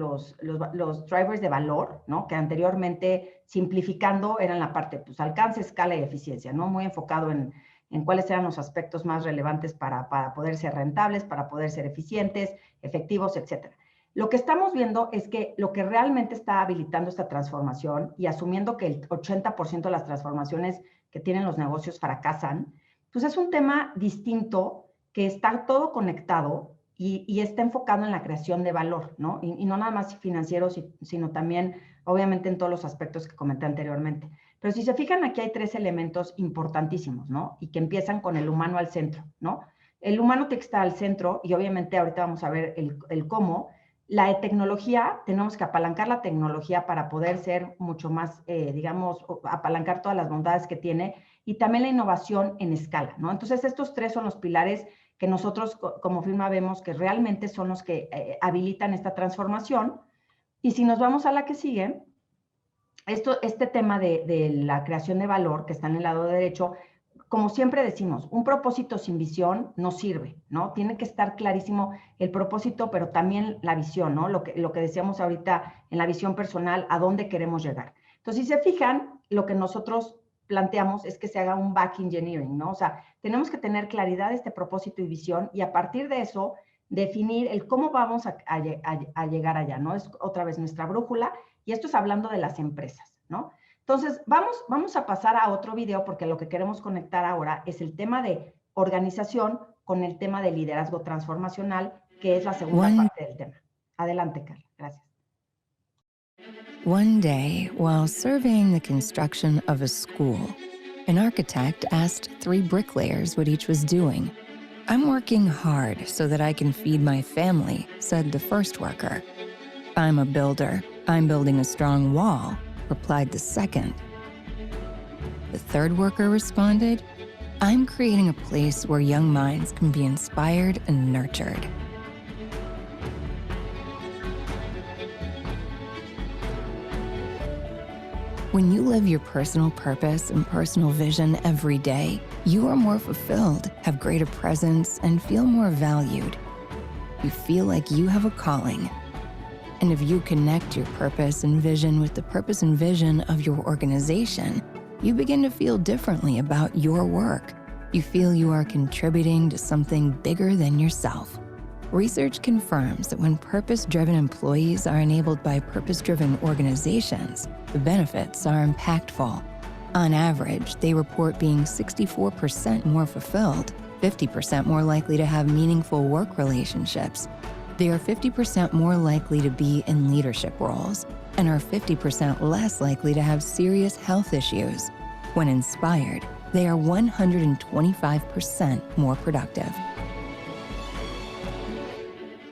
drivers de valor, ¿no? Que anteriormente, simplificando, eran la parte, pues, alcance, escala y eficiencia, ¿no? Muy enfocado en cuáles eran los aspectos más relevantes para poder ser rentables, para poder ser eficientes, efectivos, etcétera. Lo que estamos viendo es que lo que realmente está habilitando esta transformación y asumiendo que el 80% de las transformaciones que tienen los negocios fracasan, pues es un tema distinto que está todo conectado y está enfocado en la creación de valor, ¿no? Y no nada más financiero, sino también, obviamente, en todos los aspectos que comenté anteriormente. Pero si se fijan, aquí hay 3 elementos importantísimos, ¿no? Y que empiezan con el humano al centro, ¿no? El humano tiene que estar al centro y obviamente ahorita vamos a ver el cómo. La de tecnología, tenemos que apalancar la tecnología para poder ser mucho más, digamos, apalancar todas las bondades que tiene y también la innovación en escala, ¿no? Entonces, estos 3 son los pilares que nosotros como firma vemos que realmente son los que habilitan esta transformación. Y si nos vamos a la que sigue, este tema de la creación de valor, que está en el lado derecho, como siempre decimos, un propósito sin visión no sirve, ¿no? Tiene que estar clarísimo el propósito, pero también la visión, ¿no? Lo que decíamos ahorita en la visión personal, a dónde queremos llegar. Entonces, si se fijan, lo que nosotros planteamos es que se haga un back engineering, ¿no? O sea, tenemos que tener claridad de este propósito y visión y a partir de eso definir el cómo vamos a llegar allá, ¿no? Es otra vez nuestra brújula y esto es hablando de las empresas, ¿no? Entonces, vamos a pasar a otro video porque lo que queremos conectar ahora es el tema de organización con el tema de liderazgo transformacional, que es la segunda parte del tema. Adelante, Carla. Gracias. One day, while surveying the construction of a school, an architect asked 3 bricklayers what each was doing. "I'm working hard so that I can feed my family," said the first worker. "I'm a builder. I'm building a strong wall," replied the second. The third worker responded, "I'm creating a place where young minds can be inspired and nurtured." When you live your personal purpose and personal vision every day, you are more fulfilled, have greater presence, and feel more valued. You feel like you have a calling. And if you connect your purpose and vision with the purpose and vision of your organization, you begin to feel differently about your work. You feel you are contributing to something bigger than yourself. Research confirms that when purpose-driven employees are enabled by purpose-driven organizations, the benefits are impactful. On average, they report being 64% more fulfilled, 50% more likely to have meaningful work relationships. They are 50% more likely to be in leadership roles and are 50% less likely to have serious health issues. When inspired, they are 125% more productive.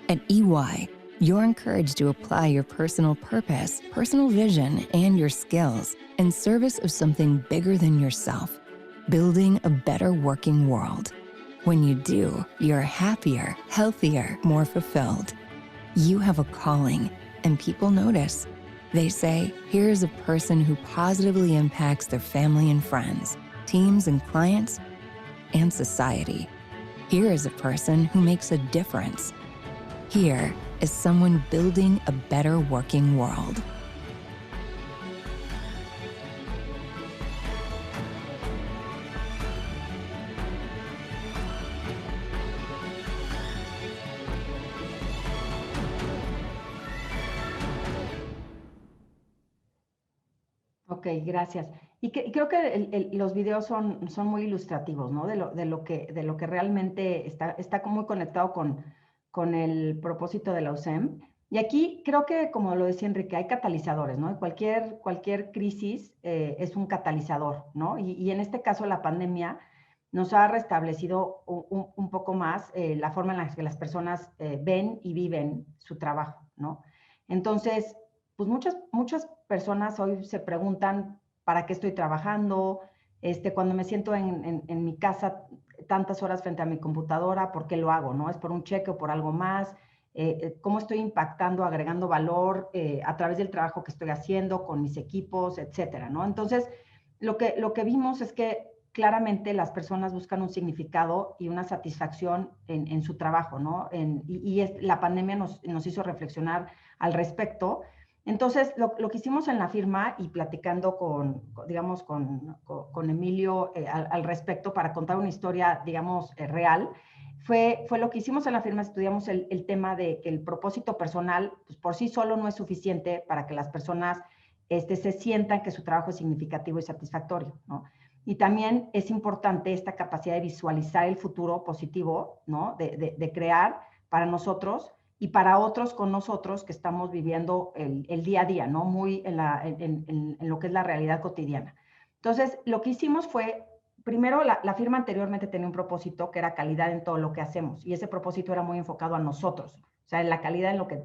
At EY, you're encouraged to apply your personal purpose, personal vision, and your skills in service of something bigger than yourself, building a better working world. When you do, you're happier, healthier, more fulfilled. You have a calling, and people notice. They say, "Here is a person who positively impacts their family and friends, teams and clients, and society. Here is a person who makes a difference. Here is someone building a better working world." Ok, Ok, gracias. Y creo que los videos son muy ilustrativos, ¿no? De lo que realmente está muy conectado con el propósito de la USEM. Y aquí creo que, como lo decía Enrique, hay catalizadores, ¿no? Cualquier crisis es un catalizador, ¿no? Y en este caso la pandemia nos ha restablecido un poco más la forma en la que las personas ven y viven su trabajo, ¿no? Entonces, pues muchas personas hoy se preguntan para qué estoy trabajando, cuando me siento en mi casa tantas horas frente a mi computadora, ¿por qué lo hago? ¿No? ¿Es por un cheque o por algo más? ¿Cómo estoy impactando, agregando valor a través del trabajo que estoy haciendo con mis equipos, etcétera, ¿no? Entonces, lo que vimos es que claramente las personas buscan un significado y una satisfacción en su trabajo, ¿no? La pandemia nos hizo reflexionar al respecto. Entonces, lo que hicimos en la firma y platicando con Emilio al respecto para contar una historia, digamos, real, fue lo que hicimos en la firma. Estudiamos el tema de que el propósito personal, pues por sí solo no es suficiente para que las personas se sientan que su trabajo es significativo y satisfactorio, ¿no? Y también es importante esta capacidad de visualizar el futuro positivo, ¿no? De crear para nosotros y para otros con nosotros que estamos viviendo el día a día, ¿no? Muy en lo que es la realidad cotidiana. Entonces, lo que hicimos fue, primero, la firma anteriormente tenía un propósito que era calidad en todo lo que hacemos, y ese propósito era muy enfocado a nosotros, o sea, en la calidad en lo que...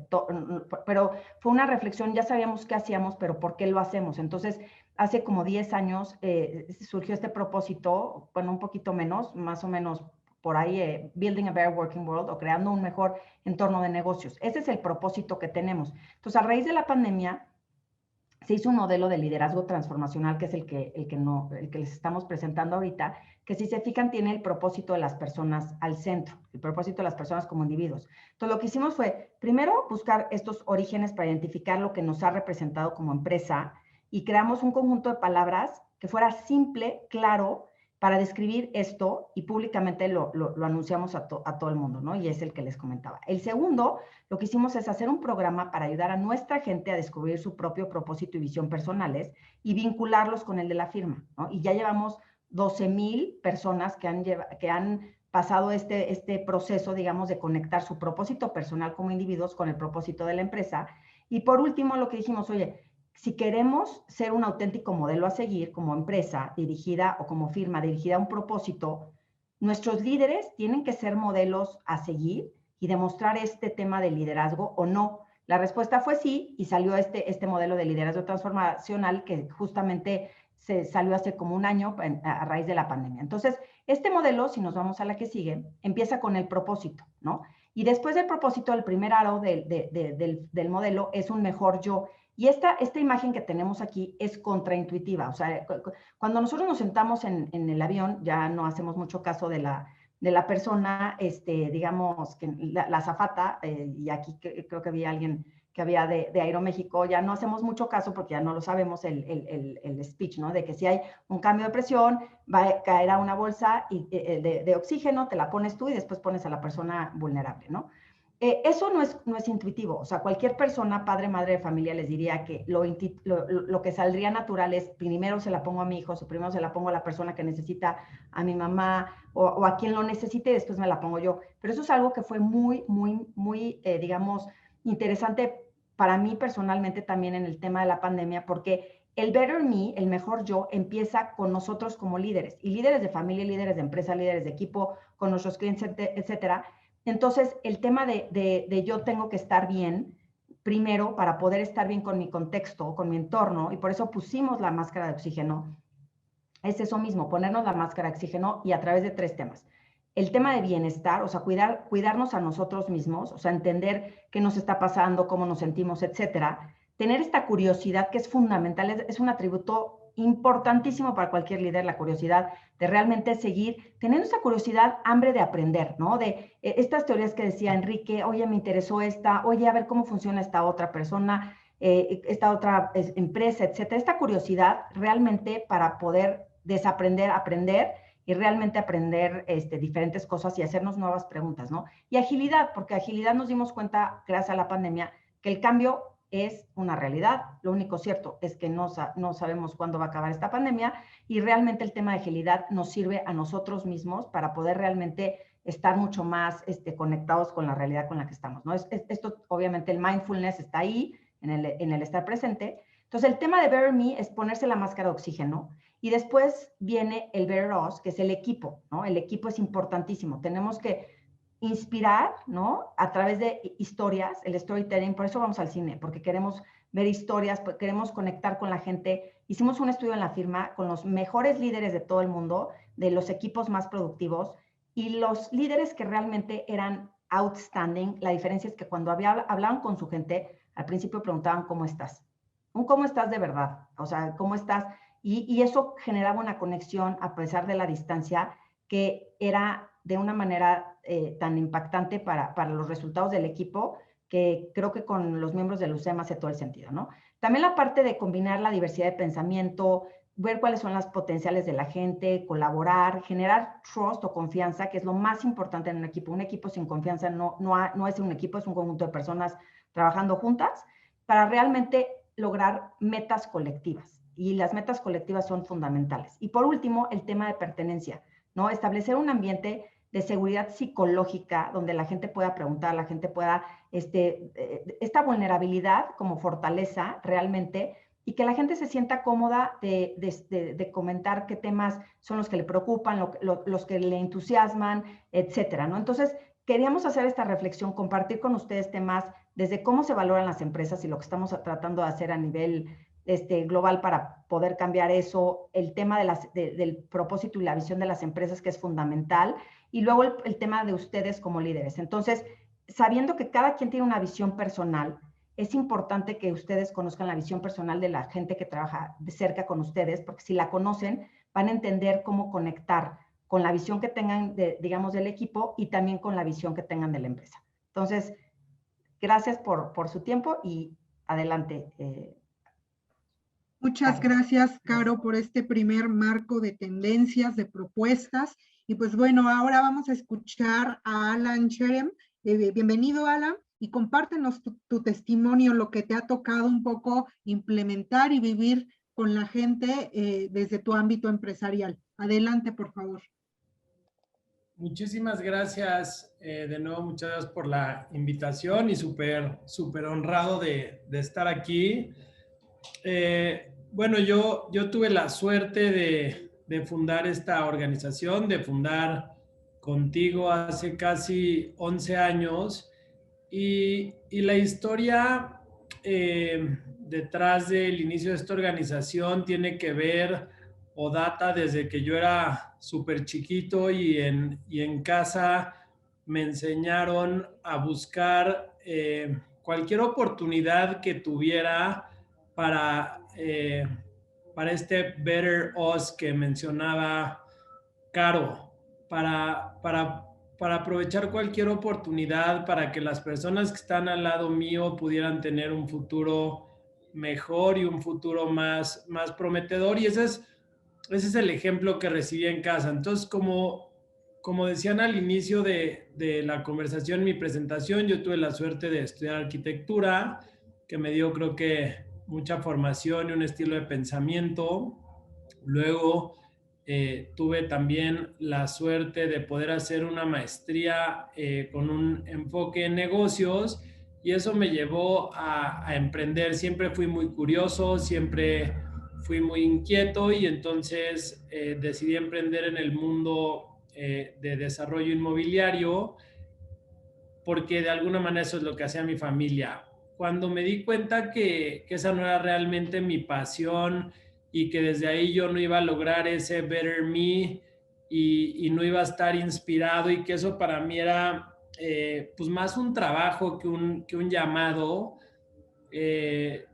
Pero fue una reflexión, ya sabíamos qué hacíamos, pero ¿por qué lo hacemos? Entonces, hace como 10 años surgió este propósito, bueno, un poquito menos, más o menos por ahí, Building a Better Working World, o creando un mejor entorno de negocios. Ese es el propósito que tenemos. Entonces, a raíz de la pandemia, se hizo un modelo de liderazgo transformacional, que es el que les estamos presentando ahorita, que si se fijan tiene el propósito de las personas al centro, el propósito de las personas como individuos. Entonces, lo que hicimos fue, primero, buscar estos orígenes para identificar lo que nos ha representado como empresa, y creamos un conjunto de palabras que fuera simple, claro, para describir esto, y públicamente lo anunciamos a todo el mundo, ¿no? Y es el que les comentaba. El segundo, lo que hicimos es hacer un programa para ayudar a nuestra gente a descubrir su propio propósito y visión personales y vincularlos con el de la firma, ¿no? Y ya llevamos 12,000 personas que han pasado este proceso, digamos, de conectar su propósito personal como individuos con el propósito de la empresa. Y por último, lo que dijimos, oye, si queremos ser un auténtico modelo a seguir como empresa dirigida o como firma dirigida a un propósito, nuestros líderes tienen que ser modelos a seguir y demostrar este tema de liderazgo o no. La respuesta fue sí, y salió este modelo de liderazgo transformacional que justamente se salió hace como un año a raíz de la pandemia. Entonces, este modelo, si nos vamos a la que sigue, empieza con el propósito, ¿no? Y después del propósito, el primer aro del modelo es un mejor yo. Y esta imagen que tenemos aquí es contraintuitiva. O sea, cuando nosotros nos sentamos en el avión, ya no hacemos mucho caso de la persona, digamos, que la azafata, y aquí creo que había alguien que había de Aeroméxico, ya no hacemos mucho caso porque ya no lo sabemos el speech, ¿no? De que si hay un cambio de presión, va a caer a una bolsa de oxígeno, te la pones tú y después pones a la persona vulnerable, ¿no? Eso no es intuitivo. O sea, cualquier persona, padre, madre de familia, les diría que lo que saldría natural es primero se la pongo a mi hijo, o primero se la pongo a la persona que necesita, a mi mamá, o a quien lo necesite, y después me la pongo yo. Pero eso es algo que fue muy, muy, muy, digamos, interesante para mí personalmente también en el tema de la pandemia, porque el better me, el mejor yo, empieza con nosotros como líderes, y líderes de familia, líderes de empresa, líderes de equipo, con nuestros clientes, etcétera. Entonces, el tema de yo tengo que estar bien, primero, para poder estar bien con mi contexto, con mi entorno, y por eso pusimos la máscara de oxígeno, es eso mismo, ponernos la máscara de oxígeno, y a través de 3 temas. El tema de bienestar, o sea, cuidarnos a nosotros mismos, o sea, entender qué nos está pasando, cómo nos sentimos, etcétera. Tener esta curiosidad que es fundamental, es un atributo importantísimo para cualquier líder, la curiosidad de realmente seguir, teniendo esa curiosidad, hambre de aprender, ¿no? De estas teorías que decía Enrique, oye, me interesó esta, oye, a ver cómo funciona esta otra persona, esta otra empresa, etcétera. Esta curiosidad realmente para poder desaprender, aprender, y realmente aprender diferentes cosas y hacernos nuevas preguntas, ¿no? Y agilidad, porque agilidad nos dimos cuenta, gracias a la pandemia, que el cambio es una realidad. Lo único cierto es que no sabemos cuándo va a acabar esta pandemia y realmente el tema de agilidad nos sirve a nosotros mismos para poder realmente estar mucho más conectados con la realidad con la que estamos, ¿no? Esto, obviamente, el mindfulness está ahí, en el estar presente. Entonces, el tema de Better Me es ponerse la máscara de oxígeno y después viene el Better Us, que es el equipo, ¿no? El equipo es importantísimo. Tenemos que inspirar, ¿no? A través de historias, el storytelling, por eso vamos al cine, porque queremos ver historias, queremos conectar con la gente. Hicimos un estudio en la firma con los mejores líderes de todo el mundo, de los equipos más productivos, y los líderes que realmente eran outstanding, la diferencia es que cuando hablaban con su gente, al principio preguntaban ¿cómo estás? Un ¿cómo estás de verdad? O sea, ¿cómo estás? Y eso generaba una conexión a pesar de la distancia que era de una manera tan impactante para los resultados del equipo, que creo que con los miembros del UCEM hace todo el sentido, ¿no? También la parte de combinar la diversidad de pensamiento, ver cuáles son las potenciales de la gente, colaborar, generar trust o confianza, que es lo más importante en un equipo. Un equipo sin confianza no es un equipo, es un conjunto de personas trabajando juntas para realmente lograr metas colectivas. Y las metas colectivas son fundamentales. Y por último, el tema de pertenencia, ¿no? Establecer un ambiente de seguridad psicológica donde la gente pueda preguntar, la gente pueda, esta vulnerabilidad como fortaleza realmente, y que la gente se sienta cómoda de comentar qué temas son los que le preocupan, los que le entusiasman, etcétera, ¿no? Entonces, queríamos hacer esta reflexión, compartir con ustedes temas desde cómo se valoran las empresas y lo que estamos tratando de hacer a nivel global para poder cambiar eso, el tema del propósito y la visión de las empresas, que es fundamental, y luego el tema de ustedes como líderes. Entonces, sabiendo que cada quien tiene una visión personal, es importante que ustedes conozcan la visión personal de la gente que trabaja de cerca con ustedes, porque si la conocen, van a entender cómo conectar con la visión que tengan, digamos, del equipo y también con la visión que tengan de la empresa. Entonces, gracias por su tiempo y adelante. Muchas gracias, Caro, por este primer marco de tendencias, de propuestas. Y pues bueno, ahora vamos a escuchar a Alan Sherem. Bienvenido, Alan, y compártenos tu testimonio, lo que te ha tocado un poco implementar y vivir con la gente desde tu ámbito empresarial. Adelante, por favor. Muchísimas gracias, de nuevo, muchas gracias por la invitación y súper honrado de estar aquí. Bueno, yo tuve la suerte de fundar esta organización, de fundar contigo hace casi 11 años y la historia detrás del inicio de esta organización tiene que ver o data desde que yo era súper chiquito y en casa me enseñaron a buscar cualquier oportunidad que tuviera para este Better Us que mencionaba Caro, para aprovechar cualquier oportunidad para que las personas que están al lado mío pudieran tener un futuro mejor y un futuro más prometedor. Y ese es el ejemplo que recibí en casa. Entonces, como decían al inicio de la conversación, mi presentación, yo tuve la suerte de estudiar arquitectura, que me dio, creo que, mucha formación y un estilo de pensamiento. Luego tuve también la suerte de poder hacer una maestría con un enfoque en negocios y eso me llevó a emprender. Siempre fui muy curioso, siempre fui muy inquieto y entonces decidí emprender en el mundo de desarrollo inmobiliario porque de alguna manera eso es lo que hacía mi familia. Cuando me di cuenta que esa no era realmente mi pasión y que desde ahí yo no iba a lograr ese Better Me y no iba a estar inspirado y que eso para mí era pues más un trabajo que un llamado,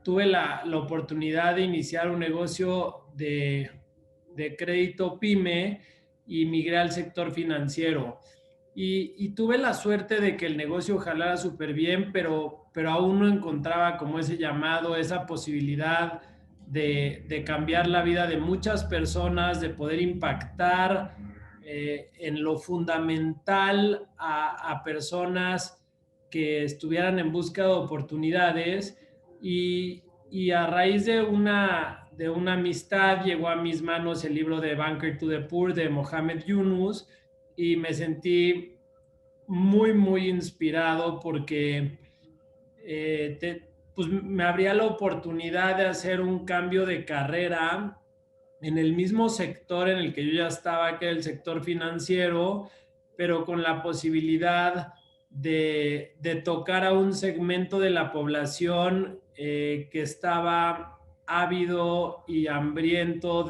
tuve la oportunidad de iniciar un negocio de crédito PYME y migré al sector financiero. Y tuve la suerte de que el negocio jalara súper bien, pero aún no encontraba como ese llamado, esa posibilidad de cambiar la vida de muchas personas, de poder impactar en lo fundamental a personas que estuvieran en busca de oportunidades. y a raíz de una amistad llegó a mis manos el libro de Banker to the Poor de Mohamed Yunus y me sentí muy, muy inspirado porque pues me abría la oportunidad de hacer un cambio de carrera en el mismo sector en el que yo ya estaba, que era el sector financiero, pero con la posibilidad de tocar a un segmento de la población que estaba ávido y hambriento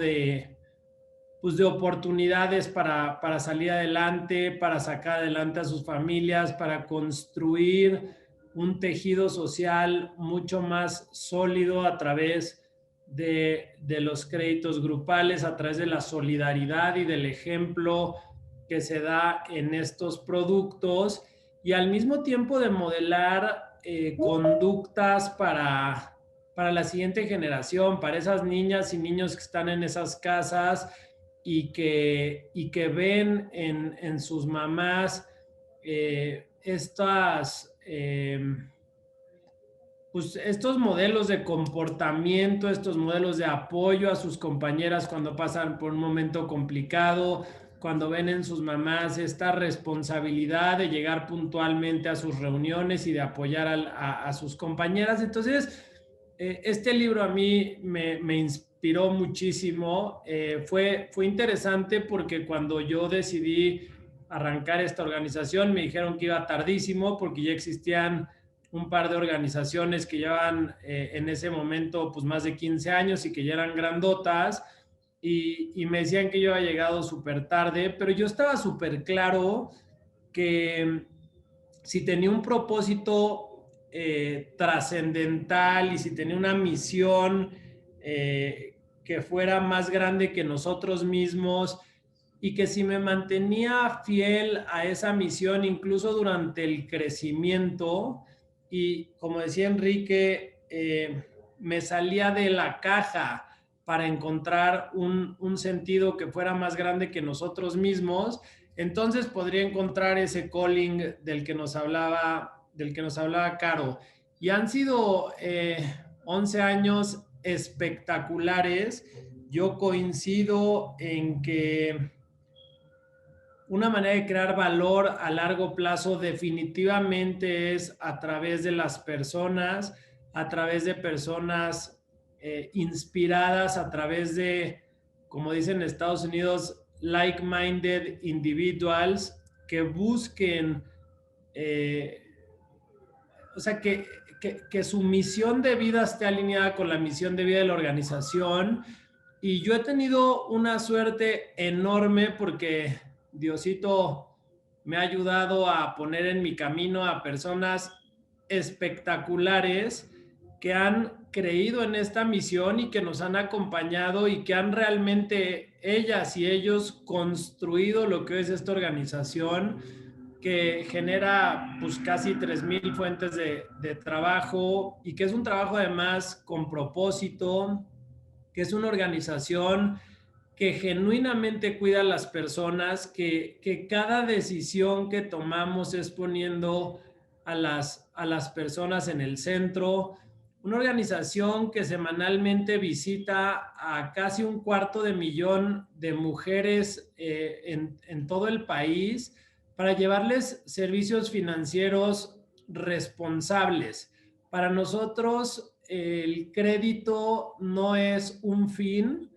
pues de oportunidades para salir adelante, para sacar adelante a sus familias, para construir un tejido social mucho más sólido a través de los créditos grupales, a través de la solidaridad y del ejemplo que se da en estos productos, y al mismo tiempo de modelar conductas para la siguiente generación, para esas niñas y niños que están en esas casas y que ven en sus mamás pues estos modelos de comportamiento, estos modelos de apoyo a sus compañeras cuando pasan por un momento complicado, cuando ven en sus mamás esta responsabilidad de llegar puntualmente a sus reuniones y de apoyar a sus compañeras. Entonces, este libro a mí me inspiró muchísimo. Fue interesante porque cuando yo decidí arrancar esta organización me dijeron que iba tardísimo porque ya existían un par de organizaciones que llevan en ese momento pues más de 15 años y que ya eran grandotas, y me decían que yo había llegado súper tarde, pero yo estaba súper claro que si tenía un propósito trascendental y si tenía una misión que fuera más grande que nosotros mismos, y que si me mantenía fiel a esa misión incluso durante el crecimiento, y como decía Enrique, me salía de la caja para encontrar un sentido que fuera más grande que nosotros mismos, entonces podría encontrar ese calling del que nos hablaba Caro. Y han sido 11 años espectaculares. Yo coincido en que una manera de crear valor a largo plazo definitivamente es a través de las personas, a través de personas inspiradas, a través de, como dicen en Estados Unidos, like-minded individuals que busquen, o sea, que su misión de vida esté alineada con la misión de vida de la organización. Y yo he tenido una suerte enorme porque Diosito me ha ayudado a poner en mi camino a personas espectaculares que han creído en esta misión y que nos han acompañado y que han realmente ellas y ellos construido lo que es esta organización que genera pues casi 3,000 fuentes de trabajo, y que es un trabajo además con propósito, que es una organización que genuinamente cuida a las personas, que cada decisión que tomamos es poniendo a las personas en el centro, una organización que semanalmente visita a casi 250,000 de mujeres en todo el país para llevarles servicios financieros responsables. Para nosotros el crédito no es un fin.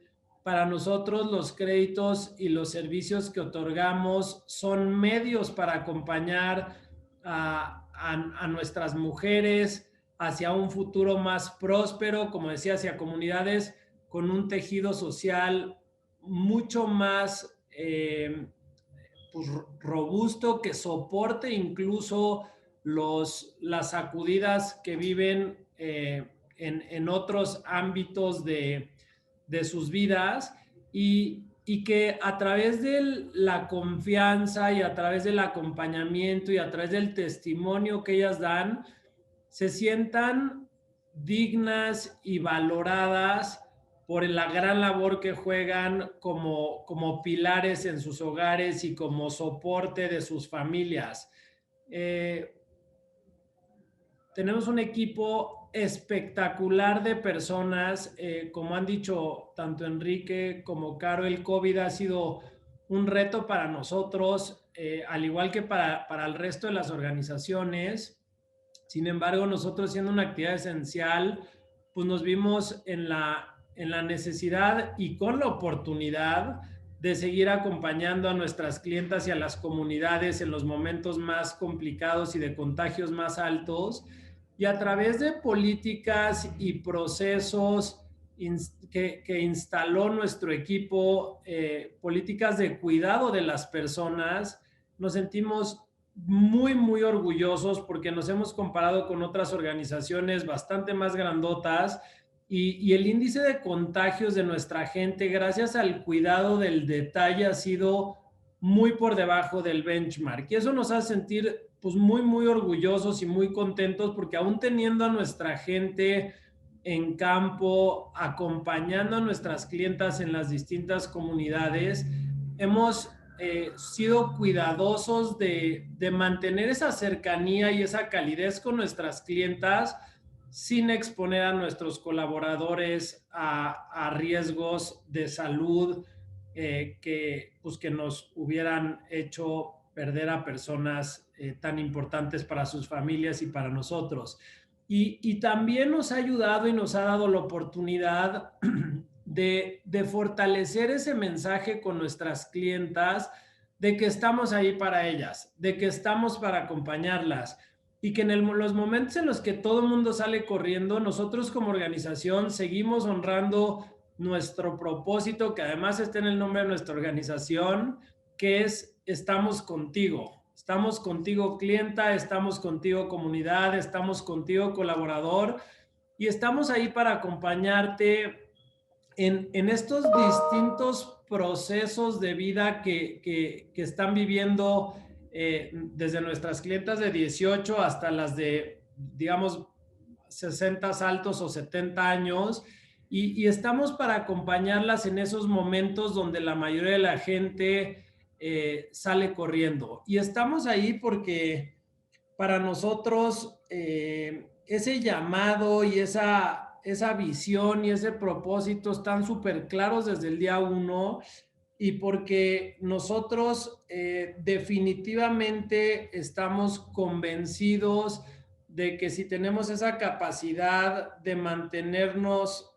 Para nosotros los créditos y los servicios que otorgamos son medios para acompañar a nuestras mujeres hacia un futuro más próspero, como decía, hacia comunidades con un tejido social mucho más pues, robusto, que soporte incluso las sacudidas que viven en otros ámbitos de sus vidas, y que a través de la confianza y a través del acompañamiento y a través del testimonio que ellas dan, se sientan dignas y valoradas por la gran labor que juegan como pilares en sus hogares y como soporte de sus familias. Tenemos un equipo espectacular de personas. Como han dicho tanto Enrique como Caro, el COVID ha sido un reto para nosotros, al igual que para el resto de las organizaciones. Sin embargo, nosotros, siendo una actividad esencial, pues nos vimos en la necesidad y con la oportunidad de seguir acompañando a nuestras clientas y a las comunidades en los momentos más complicados y de contagios más altos, y a través de políticas y procesos que instaló nuestro equipo, políticas de cuidado de las personas, nos sentimos muy, muy orgullosos porque nos hemos comparado con otras organizaciones bastante más grandotas, y el índice de contagios de nuestra gente, gracias al cuidado del detalle, ha sido muy por debajo del benchmark. Y eso nos hace sentir pues muy, muy orgullosos y muy contentos, porque aún teniendo a nuestra gente en campo, acompañando a nuestras clientas en las distintas comunidades, hemos sido cuidadosos de mantener esa cercanía y esa calidez con nuestras clientas, sin exponer a nuestros colaboradores a riesgos de salud que nos hubieran hecho perder a personas tan importantes para sus familias y para nosotros. Y también nos ha ayudado y nos ha dado la oportunidad de fortalecer ese mensaje con nuestras clientas, de que estamos ahí para ellas, de que estamos para acompañarlas, y que en los momentos en los que todo el mundo sale corriendo, nosotros como organización seguimos honrando nuestro propósito, que además está en el nombre de nuestra organización, que es estamos contigo. Estamos contigo, clienta, estamos contigo, comunidad, estamos contigo, colaborador, y estamos ahí para acompañarte en estos distintos procesos de vida que están viviendo, desde nuestras clientas de 18 hasta las de, digamos, 60 altos o 70 años, y estamos para acompañarlas en esos momentos donde la mayoría de la gente sale corriendo. Y estamos ahí porque para nosotros ese llamado y esa visión y ese propósito están súper claros desde el día 1, y porque nosotros definitivamente estamos convencidos de que si tenemos esa capacidad de mantenernos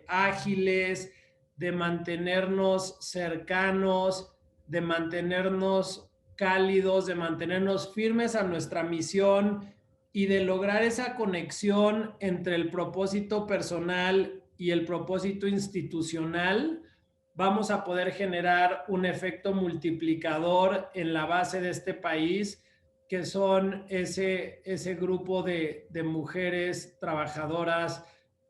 ágiles, de mantenernos cercanos, de mantenernos cálidos, de mantenernos firmes a nuestra misión y de lograr esa conexión entre el propósito personal y el propósito institucional, vamos a poder generar un efecto multiplicador en la base de este país, que son ese grupo de mujeres trabajadoras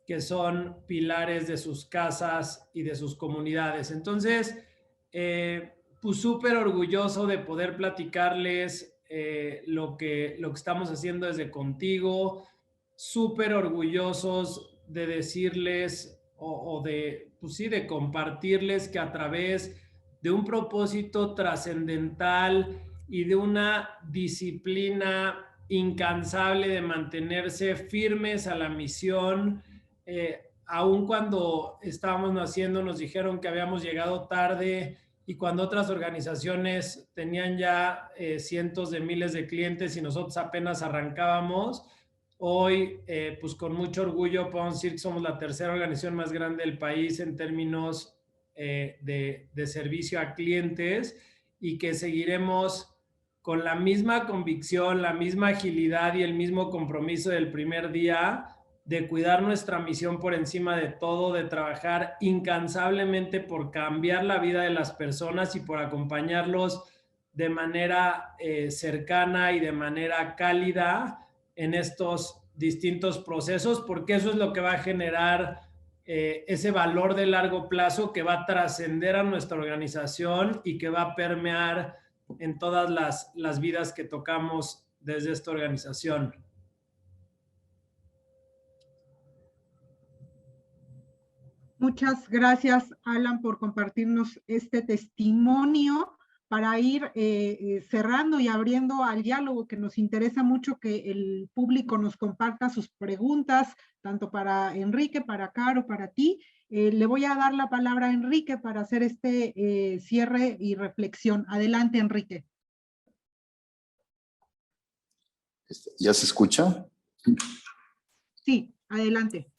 que son pilares de sus casas y de sus comunidades. Entonces, pues súper orgulloso de poder platicarles lo que estamos haciendo desde Contigo, súper orgullosos de decirles pues sí, de compartirles que a través de un propósito trascendental y de una disciplina incansable de mantenerse firmes a la misión, aun cuando estábamos naciendo nos dijeron que habíamos llegado tarde, y cuando otras organizaciones tenían ya cientos de miles de clientes y nosotros apenas arrancábamos, hoy pues con mucho orgullo podemos decir que somos la tercera organización más grande del país en términos de servicio a clientes, y que seguiremos con la misma convicción, la misma agilidad y el mismo compromiso del primer día de cuidar nuestra misión por encima de todo, de trabajar incansablemente por cambiar la vida de las personas y por acompañarlos de manera cercana y de manera cálida en estos distintos procesos, porque eso es lo que va a generar ese valor de largo plazo que va a trascender a nuestra organización y que va a permear en todas las vidas que tocamos desde esta organización. Muchas gracias, Alan, por compartirnos este testimonio para ir cerrando y abriendo al diálogo, que nos interesa mucho que el público nos comparta sus preguntas, tanto para Enrique, para Caro, para ti. Le voy a dar la palabra a Enrique para hacer este cierre y reflexión. Adelante, Enrique. ¿Ya se escucha? Sí, adelante.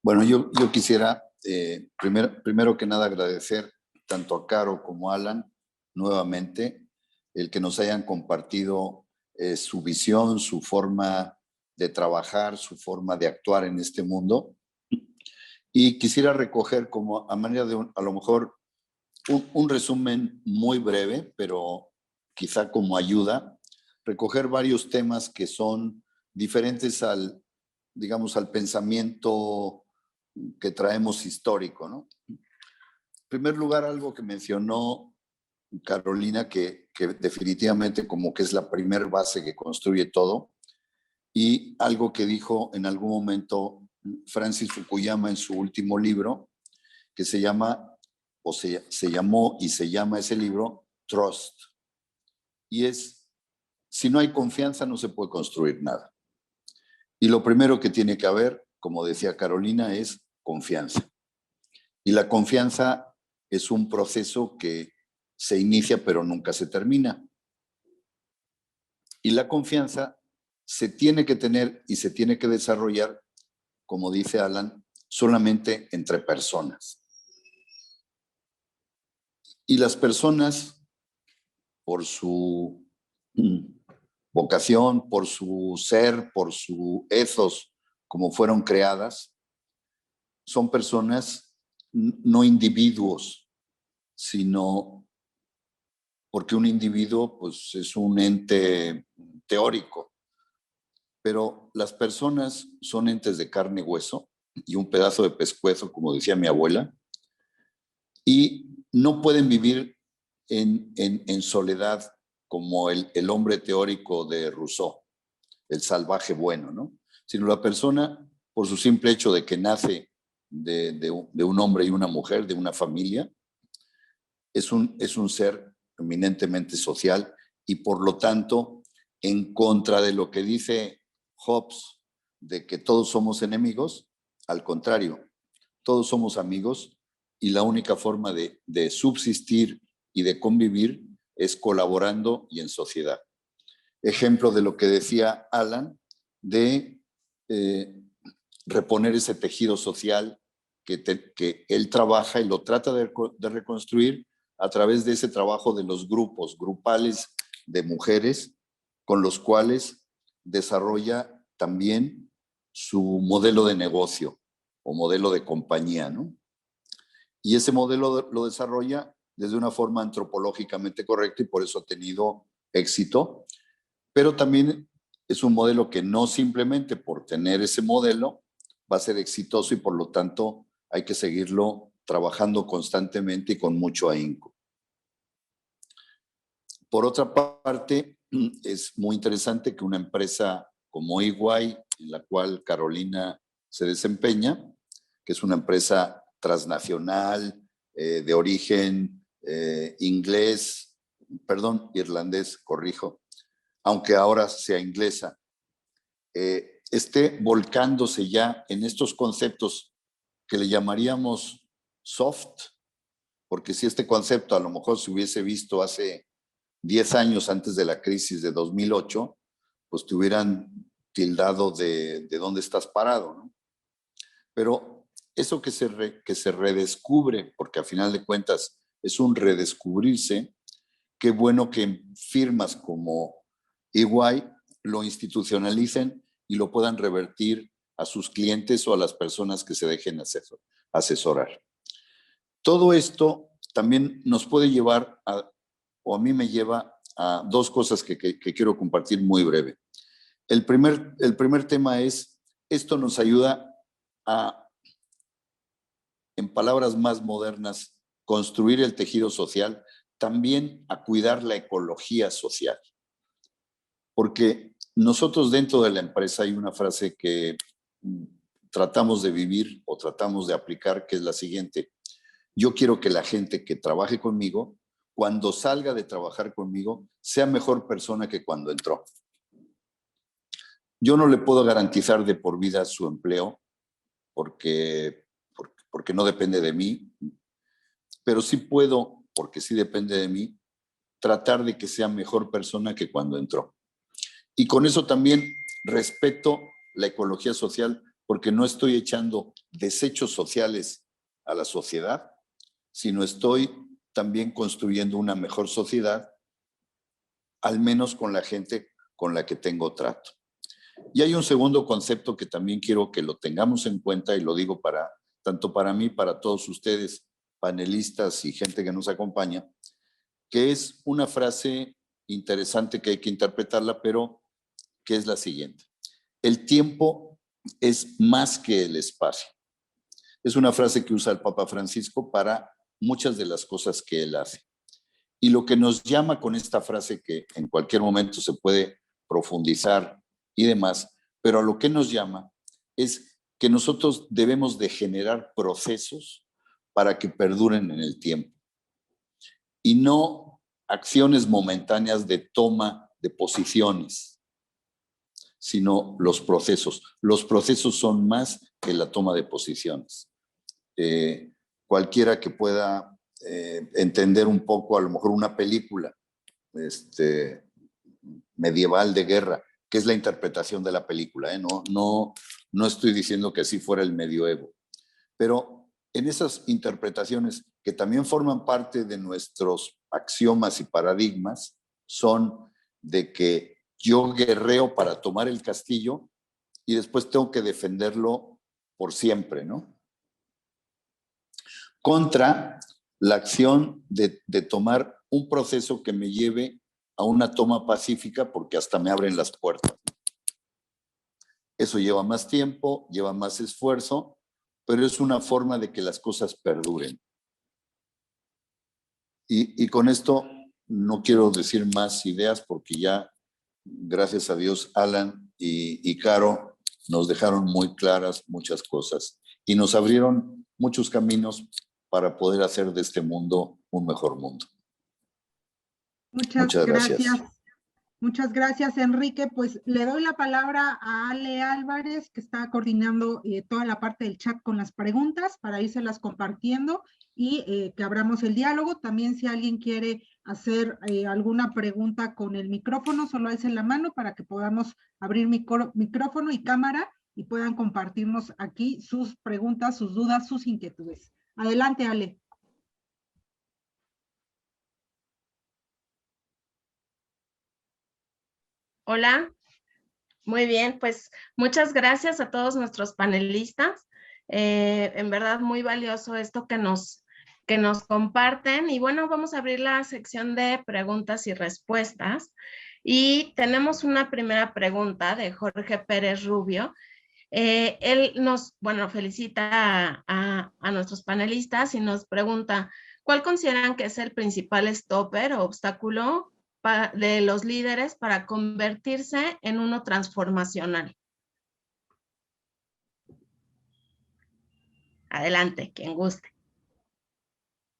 Bueno, yo quisiera primero que nada agradecer tanto a Caro como a Alan nuevamente el que nos hayan compartido su visión, su forma de trabajar, su forma de actuar en este mundo. Y quisiera recoger como a manera de a lo mejor un resumen muy breve, pero quizá como ayuda, recoger varios temas que son diferentes al, digamos, al pensamiento que traemos histórico, ¿no? En primer lugar, algo que mencionó Carolina, que definitivamente como que es la primer base que construye todo, y algo que dijo en algún momento Francis Fukuyama en su último libro, que se llama, o se llamó y se llama ese libro, Trust. Y es, si no hay confianza no se puede construir nada. Y lo primero que tiene que haber, como decía Carolina, es confianza. Y la confianza es un proceso que se inicia pero nunca se termina. Y la confianza se tiene que tener y se tiene que desarrollar, como dice Alan, solamente entre personas. Y las personas, por su vocación, por su ser, por su ethos, como fueron creadas, son personas, no individuos, sino porque un individuo pues, es un ente teórico, pero las personas son entes de carne y hueso y un pedazo de pescuezo, como decía mi abuela, y no pueden vivir en soledad como el hombre teórico de Rousseau, el salvaje bueno, ¿no? Sino la persona, por su simple hecho de que nace de un hombre y una mujer, de una familia, es un ser eminentemente social y por lo tanto, en contra de lo que dice Hobbes, de que todos somos enemigos, al contrario, todos somos amigos y la única forma de subsistir y de convivir es colaborando y en sociedad. Ejemplo de lo que decía Alan, de reponer ese tejido social que él trabaja y lo trata de reconstruir a través de ese trabajo de los grupos grupales de mujeres con los cuales desarrolla también su modelo de negocio o modelo de compañía, ¿no? Y ese modelo lo desarrolla desde una forma antropológicamente correcta y por eso ha tenido éxito, pero también es un modelo que no simplemente por tener ese modelo va a ser exitoso y por lo tanto hay que seguirlo trabajando constantemente y con mucho ahínco. Por otra parte, es muy interesante que una empresa como EY, en la cual Carolina se desempeña, que es una empresa transnacional, de origen irlandés, corrijo, aunque ahora sea inglesa, esté volcándose ya en estos conceptos que le llamaríamos soft, porque si este concepto a lo mejor se hubiese visto hace 10 años antes de la crisis de 2008, pues te hubieran tildado de dónde estás parado, ¿no? Pero eso que se redescubre, porque a final de cuentas es un redescubrirse, qué bueno que firmas como EY lo institucionalicen y lo puedan revertir a sus clientes o a las personas que se dejen asesorar. Todo esto también nos puede llevar o a mí me lleva a dos cosas que quiero compartir muy breve. El primer tema es, esto nos ayuda a, en palabras más modernas, construir el tejido social, también a cuidar la ecología social. Porque nosotros dentro de la empresa hay una frase que tratamos de vivir o tratamos de aplicar, que es la siguiente: yo quiero que la gente que trabaje conmigo cuando salga de trabajar conmigo, sea mejor persona que cuando entró. Yo no le puedo garantizar de por vida su empleo porque no depende de mí, pero sí puedo, porque sí depende de mí, tratar de que sea mejor persona que cuando entró. Y con eso también respeto la ecología social, porque no estoy echando desechos sociales a la sociedad, sino estoy también construyendo una mejor sociedad, al menos con la gente con la que tengo trato. Y hay un segundo concepto que también quiero que lo tengamos en cuenta, y lo digo tanto para mí, para todos ustedes, panelistas y gente que nos acompaña, que es una frase interesante que hay que interpretarla, pero que es la siguiente: el tiempo es más que el espacio. Es una frase que usa el Papa Francisco para muchas de las cosas que él hace. Y lo que nos llama con esta frase, que en cualquier momento se puede profundizar y demás, pero a lo que nos llama es que nosotros debemos de generar procesos para que perduren en el tiempo y no acciones momentáneas de toma de posiciones, sino los procesos. Los procesos son más que la toma de posiciones. Cualquiera que pueda entender un poco, a lo mejor una película medieval de guerra, que es la interpretación de la película, no estoy diciendo que así fuera el medioevo, pero en esas interpretaciones que también forman parte de nuestros axiomas y paradigmas, son de que yo guerreo para tomar el castillo y después tengo que defenderlo por siempre, ¿no? Contra la acción de tomar un proceso que me lleve a una toma pacífica, porque hasta me abren las puertas. Eso lleva más tiempo, lleva más esfuerzo, pero es una forma de que las cosas perduren. Y con esto no quiero decir más ideas, porque ya, gracias a Dios, Alan y Caro nos dejaron muy claras muchas cosas y nos abrieron muchos caminos para poder hacer de este mundo un mejor mundo. Muchas gracias. Muchas gracias, Enrique. Pues le doy la palabra a Ale Álvarez, que está coordinando toda la parte del chat con las preguntas, para irselas compartiendo y que abramos el diálogo. También, si alguien quiere hacer alguna pregunta con el micrófono, solo alce la mano para que podamos abrir micrófono y cámara y puedan compartirnos aquí sus preguntas, sus dudas, sus inquietudes. Adelante, Ale. Hola, muy bien, pues muchas gracias a todos nuestros panelistas. En verdad muy valioso esto que nos comparten. Y bueno, vamos a abrir la sección de preguntas y respuestas. Y tenemos una primera pregunta de Jorge Pérez Rubio. Él felicita a nuestros panelistas y nos pregunta: ¿cuál consideran que es el principal stopper o obstáculo de los líderes para convertirse en uno transformacional? Adelante, quien guste.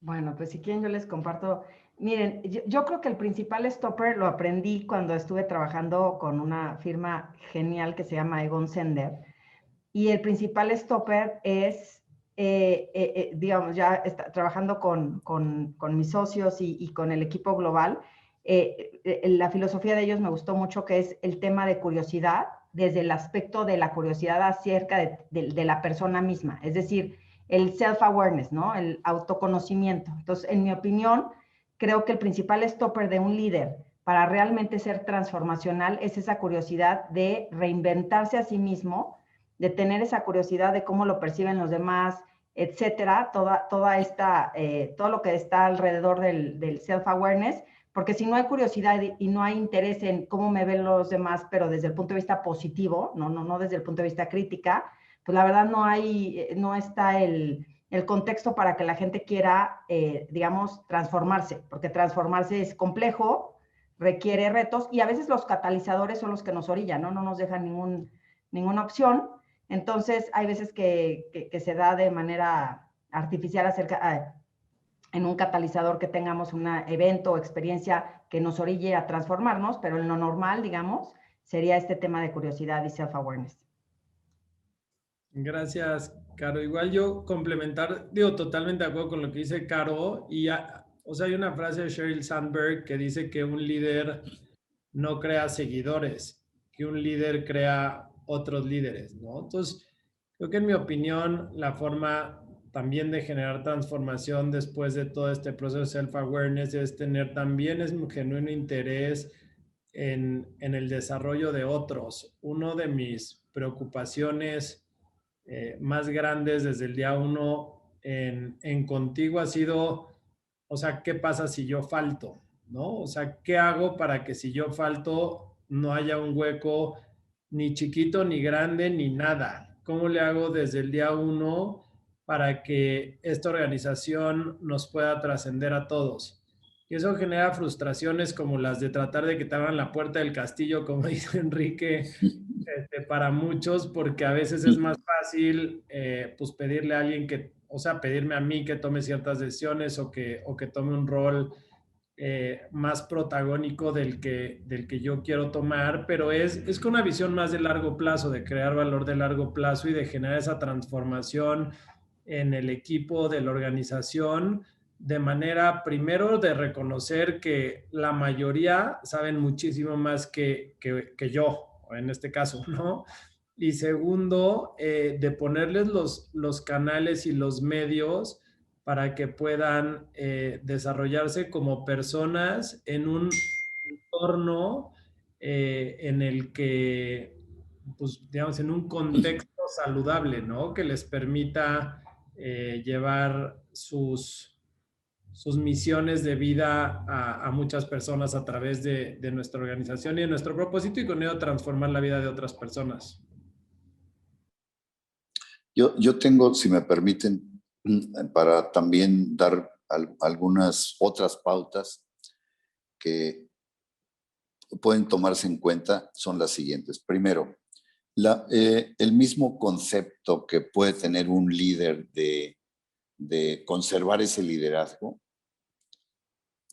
Bueno, pues si quieren yo les comparto. Miren, yo creo que el principal stopper lo aprendí cuando estuve trabajando con una firma genial que se llama Egon Zehnder. Y el principal stopper es, digamos, ya trabajando con mis socios y con el equipo global, la filosofía de ellos me gustó mucho, que es el tema de curiosidad, desde el aspecto de la curiosidad acerca de la persona misma, es decir, el self-awareness, ¿no? El autoconocimiento. Entonces, en mi opinión, creo que el principal stopper de un líder para realmente ser transformacional es esa curiosidad de reinventarse a sí mismo, de tener esa curiosidad de cómo lo perciben los demás, etcétera, todo lo que está alrededor del self-awareness, porque si no hay curiosidad y no hay interés en cómo me ven los demás, pero desde el punto de vista positivo, no desde el punto de vista crítica, pues la verdad no está el contexto para que la gente quiera, digamos, transformarse, porque transformarse es complejo, requiere retos, y a veces los catalizadores son los que nos orillan, no nos dejan ninguna opción. Entonces, hay veces que se da de manera artificial en un catalizador que tengamos un evento o experiencia que nos orille a transformarnos, pero en lo normal, digamos, sería este tema de curiosidad y self-awareness. Gracias, Caro. Igual yo complementar, digo, totalmente de acuerdo con lo que dice Caro. Y o sea, hay una frase de Sheryl Sandberg que dice que un líder no crea seguidores, que un líder crea otros líderes, ¿no? Entonces, creo que en mi opinión, la forma también de generar transformación después de todo este proceso de self-awareness es tener también un genuino interés en el desarrollo de otros. Uno de mis preocupaciones más grandes desde el día 1 en Contigo ha sido, o sea, ¿qué pasa si yo falto? ¿No? O sea, ¿qué hago para que si yo falto no haya un hueco ni chiquito, ni grande, ni nada? ¿Cómo le hago desde el día 1 para que esta organización nos pueda trascender a todos? Y eso genera frustraciones como las de tratar de que te abran la puerta del castillo, como dice Enrique, para muchos, porque a veces es más fácil pues pedirle a alguien que, o sea, pedirme a mí que tome ciertas decisiones o que tome un rol más protagónico del que yo quiero tomar, pero es con una visión más de largo plazo, de crear valor de largo plazo y de generar esa transformación en el equipo de la organización, de manera, primero, de reconocer que la mayoría saben muchísimo más que yo, en este caso, ¿no? Y segundo, de ponerles los canales y los medios para que puedan desarrollarse como personas en un entorno en el que, pues, digamos, en un contexto saludable, ¿no? Que les permita llevar sus misiones de vida a muchas personas a través de nuestra organización y de nuestro propósito, y con ello transformar la vida de otras personas. Yo tengo, si me permiten, para también dar algunas otras pautas que pueden tomarse en cuenta, son las siguientes. Primero, el mismo concepto que puede tener un líder de conservar ese liderazgo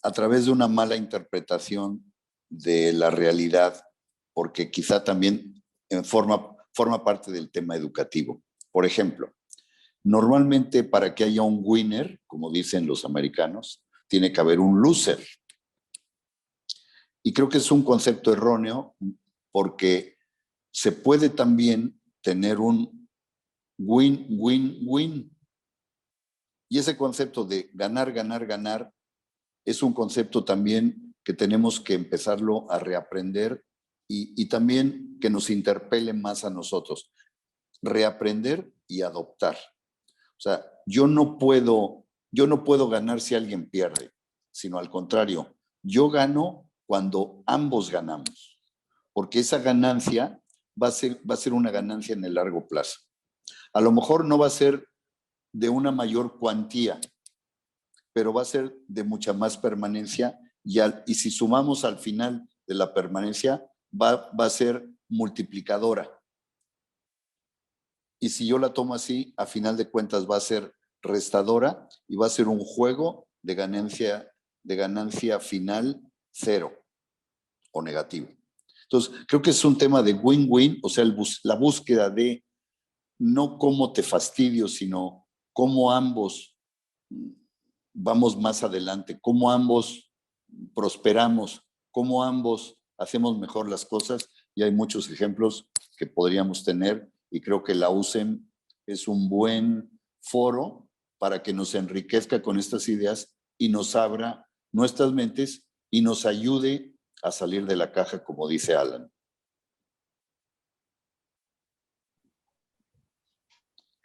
a través de una mala interpretación de la realidad, porque quizá también forma parte del tema educativo. Por ejemplo, normalmente para que haya un winner, como dicen los americanos, tiene que haber un loser. Y creo que es un concepto erróneo porque se puede también tener un win-win-win. Y ese concepto de ganar, ganar, ganar es un concepto también que tenemos que empezarlo a reaprender y también que nos interpele más a nosotros. Reaprender y adoptar. O sea, yo no puedo ganar si alguien pierde, sino al contrario, yo gano cuando ambos ganamos, porque esa ganancia va a ser una ganancia en el largo plazo. A lo mejor no va a ser de una mayor cuantía, pero va a ser de mucha más permanencia y si sumamos al final de la permanencia, va a ser multiplicadora. Y si yo la tomo así, a final de cuentas va a ser restadora y va a ser un juego de ganancia final cero o negativo. Entonces, creo que es un tema de win-win, o sea, la búsqueda de no cómo te fastidio, sino cómo ambos vamos más adelante, cómo ambos prosperamos, cómo ambos hacemos mejor las cosas, y hay muchos ejemplos que podríamos tener, y creo que la USEM es un buen foro para que nos enriquezca con estas ideas y nos abra nuestras mentes y nos ayude a salir de la caja, como dice Alan.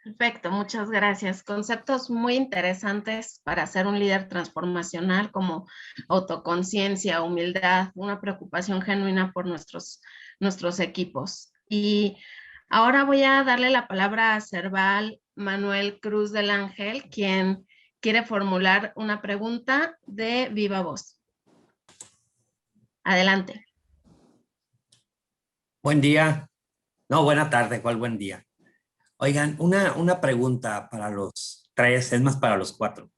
Perfecto, muchas gracias. Conceptos muy interesantes para ser un líder transformacional, como autoconciencia, humildad, una preocupación genuina por nuestros equipos. Y ahora voy a darle la palabra a Serval Manuel Cruz del Ángel, quien quiere formular una pregunta de viva voz. Adelante. Buen día. No, buena tarde, ¿cuál buen día? Oigan, una pregunta para los tres, es más para los cuatro.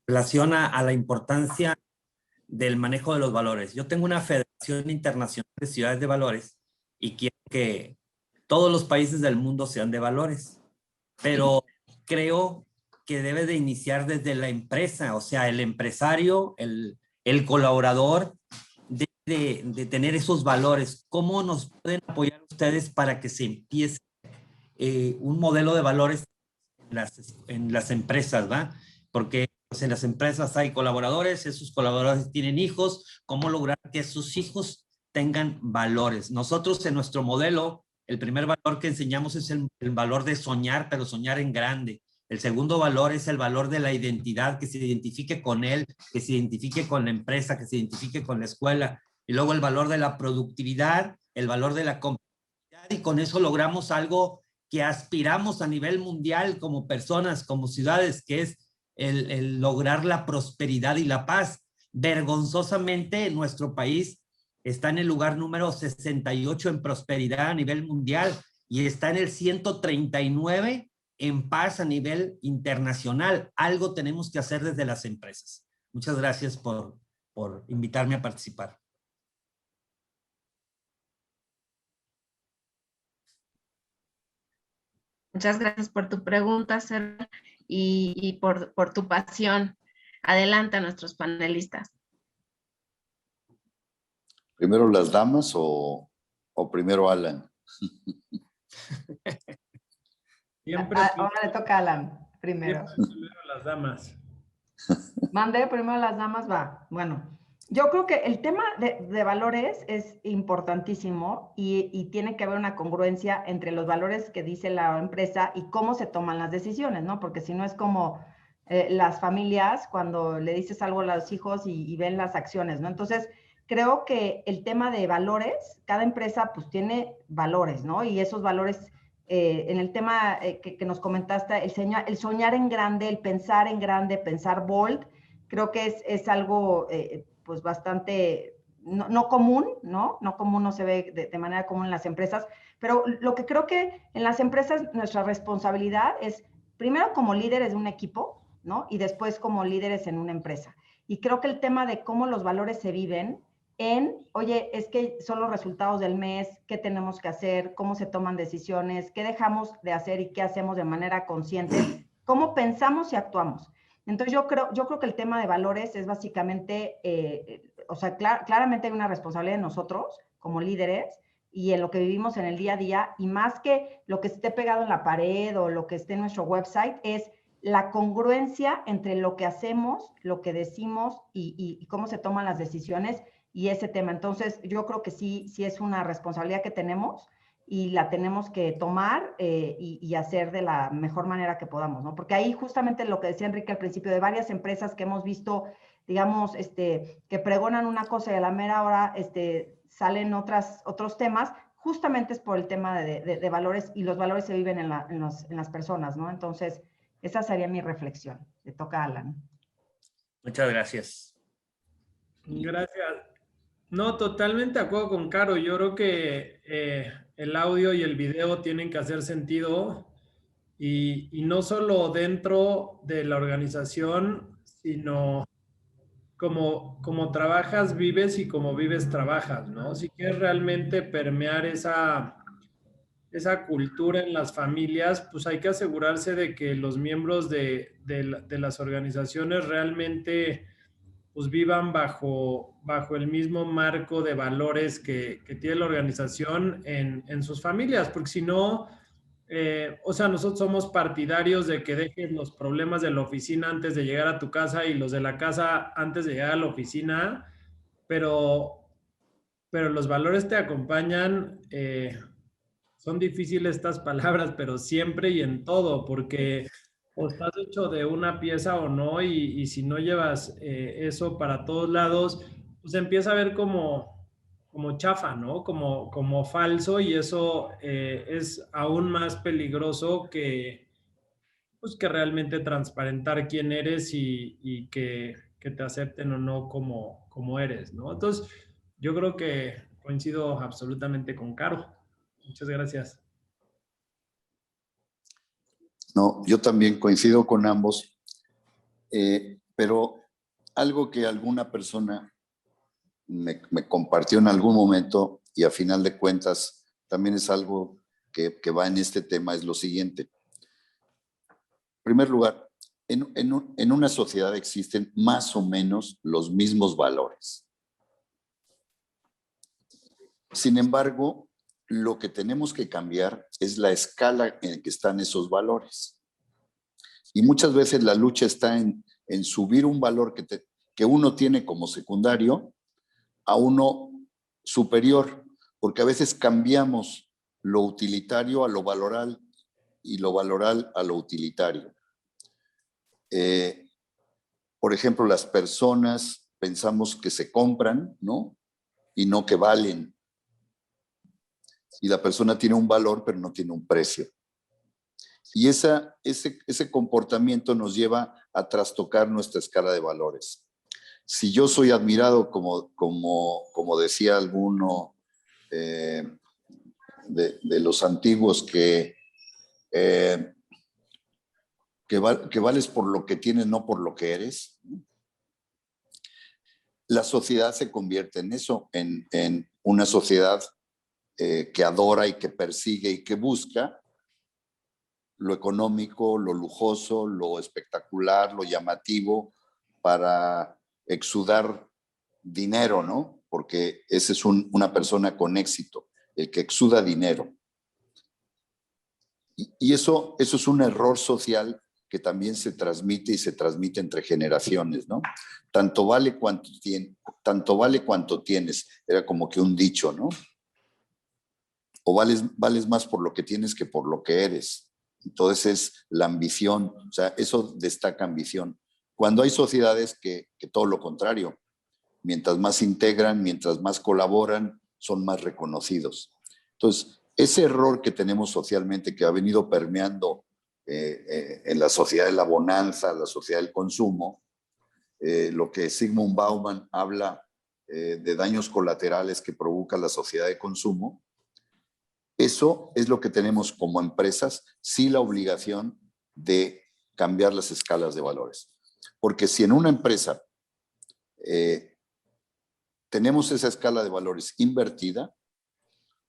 relación a la importancia del manejo de los valores. Yo tengo una Federación Internacional de Ciudades de Valores y quiero que todos los países del mundo sean de valores, pero creo que debe de iniciar desde la empresa, o sea, el empresario, el colaborador, de tener esos valores. ¿Cómo nos pueden apoyar ustedes para que se empiece un modelo de valores en las empresas, ¿va? Porque pues, en las empresas hay colaboradores, esos colaboradores tienen hijos. ¿Cómo lograr que sus hijos tengan valores? Nosotros en nuestro modelo, el primer valor que enseñamos es el valor de soñar, pero soñar en grande. El segundo valor es el valor de la identidad, que se identifique con él, que se identifique con la empresa, que se identifique con la escuela. Y luego el valor de la productividad, el valor de la competitividad, y con eso logramos algo que aspiramos a nivel mundial como personas, como ciudades, que es el lograr la prosperidad y la paz. Vergonzosamente, nuestro país está en el lugar número 68 en prosperidad a nivel mundial y está en el 139 en paz a nivel internacional. Algo tenemos que hacer desde las empresas. Muchas gracias por invitarme a participar. Muchas gracias por tu pregunta, Sergio, y por tu pasión. Adelante a nuestros panelistas. ¿Primero las damas o primero Alan? Ahora le toca a Alan primero. Primero las damas. Mande, primero las damas, va. Bueno, yo creo que el tema de valores es importantísimo y tiene que haber una congruencia entre los valores que dice la empresa y cómo se toman las decisiones, ¿no? Porque si no es como las familias cuando le dices algo a los hijos y ven las acciones, ¿no? Entonces, creo que el tema de valores, cada empresa pues tiene valores, ¿no? Y esos valores, en el tema que nos comentaste, el soñar en grande, el pensar en grande, pensar bold, creo que es algo pues bastante no común, ¿no? No común, no se ve de manera común en las empresas, pero lo que creo que en las empresas nuestra responsabilidad es primero como líderes de un equipo, ¿no? Y después como líderes en una empresa. Y creo que el tema de cómo los valores se viven oye, es que son los resultados del mes, qué tenemos que hacer, cómo se toman decisiones, qué dejamos de hacer y qué hacemos de manera consciente, cómo pensamos y actuamos. Entonces yo creo que el tema de valores es básicamente, o sea, claramente hay una responsabilidad de nosotros como líderes y en lo que vivimos en el día a día, y más que lo que esté pegado en la pared o lo que esté en nuestro website, es la congruencia entre lo que hacemos, lo que decimos y cómo se toman las decisiones y ese tema. Entonces, yo creo que sí es una responsabilidad que tenemos y la tenemos que tomar y hacer de la mejor manera que podamos, ¿no? Porque ahí justamente lo que decía Enrique al principio, de varias empresas que hemos visto, digamos, que pregonan una cosa y a la mera hora salen otros temas, justamente es por el tema de valores, y los valores se viven en las personas, ¿no? Entonces, esa sería mi reflexión. Le toca a Alan. Muchas gracias. Gracias. No, totalmente de acuerdo con Caro. Yo creo que el audio y el video tienen que hacer sentido y no solo dentro de la organización, sino como trabajas, vives y como vives, trabajas, ¿no? Si quieres realmente permear esa cultura en las familias, pues hay que asegurarse de que los miembros de las organizaciones realmente pues vivan bajo el mismo marco de valores que tiene la organización en sus familias, porque si no, o sea, nosotros somos partidarios de que dejes los problemas de la oficina antes de llegar a tu casa y los de la casa antes de llegar a la oficina, pero los valores te acompañan, son difíciles estas palabras, pero siempre y en todo, porque o estás hecho de una pieza o no, y si no llevas eso para todos lados, pues empieza a ver como chafa, ¿no? Como falso, y eso es aún más peligroso que realmente transparentar quién eres y que te acepten o no como eres, ¿no? Entonces, yo creo que coincido absolutamente con Caro. Muchas gracias. No, yo también coincido con ambos. Pero algo que alguna persona me compartió en algún momento, y a final de cuentas también es algo que va en este tema, es lo siguiente. En primer lugar, en una sociedad existen más o menos los mismos valores. Sin embargo, lo que tenemos que cambiar es la escala en que están esos valores. Y muchas veces la lucha está en subir un valor que uno tiene como secundario a uno superior, porque a veces cambiamos lo utilitario a lo valoral y lo valoral a lo utilitario. Por ejemplo, las personas pensamos que se compran, ¿no? Y no que valen. Y la persona tiene un valor, pero no tiene un precio. Y ese comportamiento nos lleva a trastocar nuestra escala de valores. Si yo soy admirado, como decía alguno de los antiguos, que vales por lo que tienes, no por lo que eres, la sociedad se convierte en eso, en una sociedad que adora y que persigue y que busca lo económico, lo lujoso, lo espectacular, lo llamativo, para exudar dinero, ¿no? Porque esa es una persona con éxito, el que exuda dinero. Y eso es un error social que también se transmite y se transmite entre generaciones, ¿no? Tanto vale cuanto tienes, era como que un dicho, ¿no? O vales más por lo que tienes que por lo que eres. Entonces es la ambición, o sea, eso destaca ambición. Cuando hay sociedades que todo lo contrario, mientras más integran, mientras más colaboran, son más reconocidos. Entonces, ese error que tenemos socialmente, que ha venido permeando en la sociedad de la bonanza, la sociedad del consumo, lo que Zygmunt Bauman habla de daños colaterales que provoca la sociedad de consumo, eso es lo que tenemos como empresas, sí, la obligación de cambiar las escalas de valores. Porque si en una empresa tenemos esa escala de valores invertida,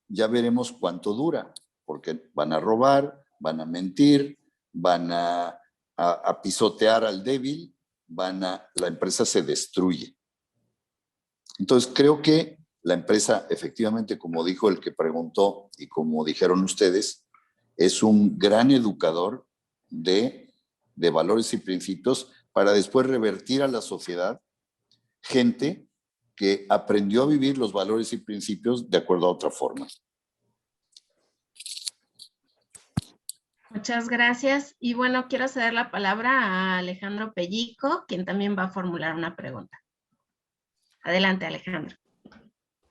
ya veremos cuánto dura, porque van a robar, van a mentir, van a pisotear al débil, la empresa se destruye. Entonces creo que la empresa, efectivamente, como dijo el que preguntó y como dijeron ustedes, es un gran educador de valores y principios para después revertir a la sociedad gente que aprendió a vivir los valores y principios de acuerdo a otra forma. Muchas gracias. Y bueno, quiero ceder la palabra a Alejandro Pellico, quien también va a formular una pregunta. Adelante, Alejandro.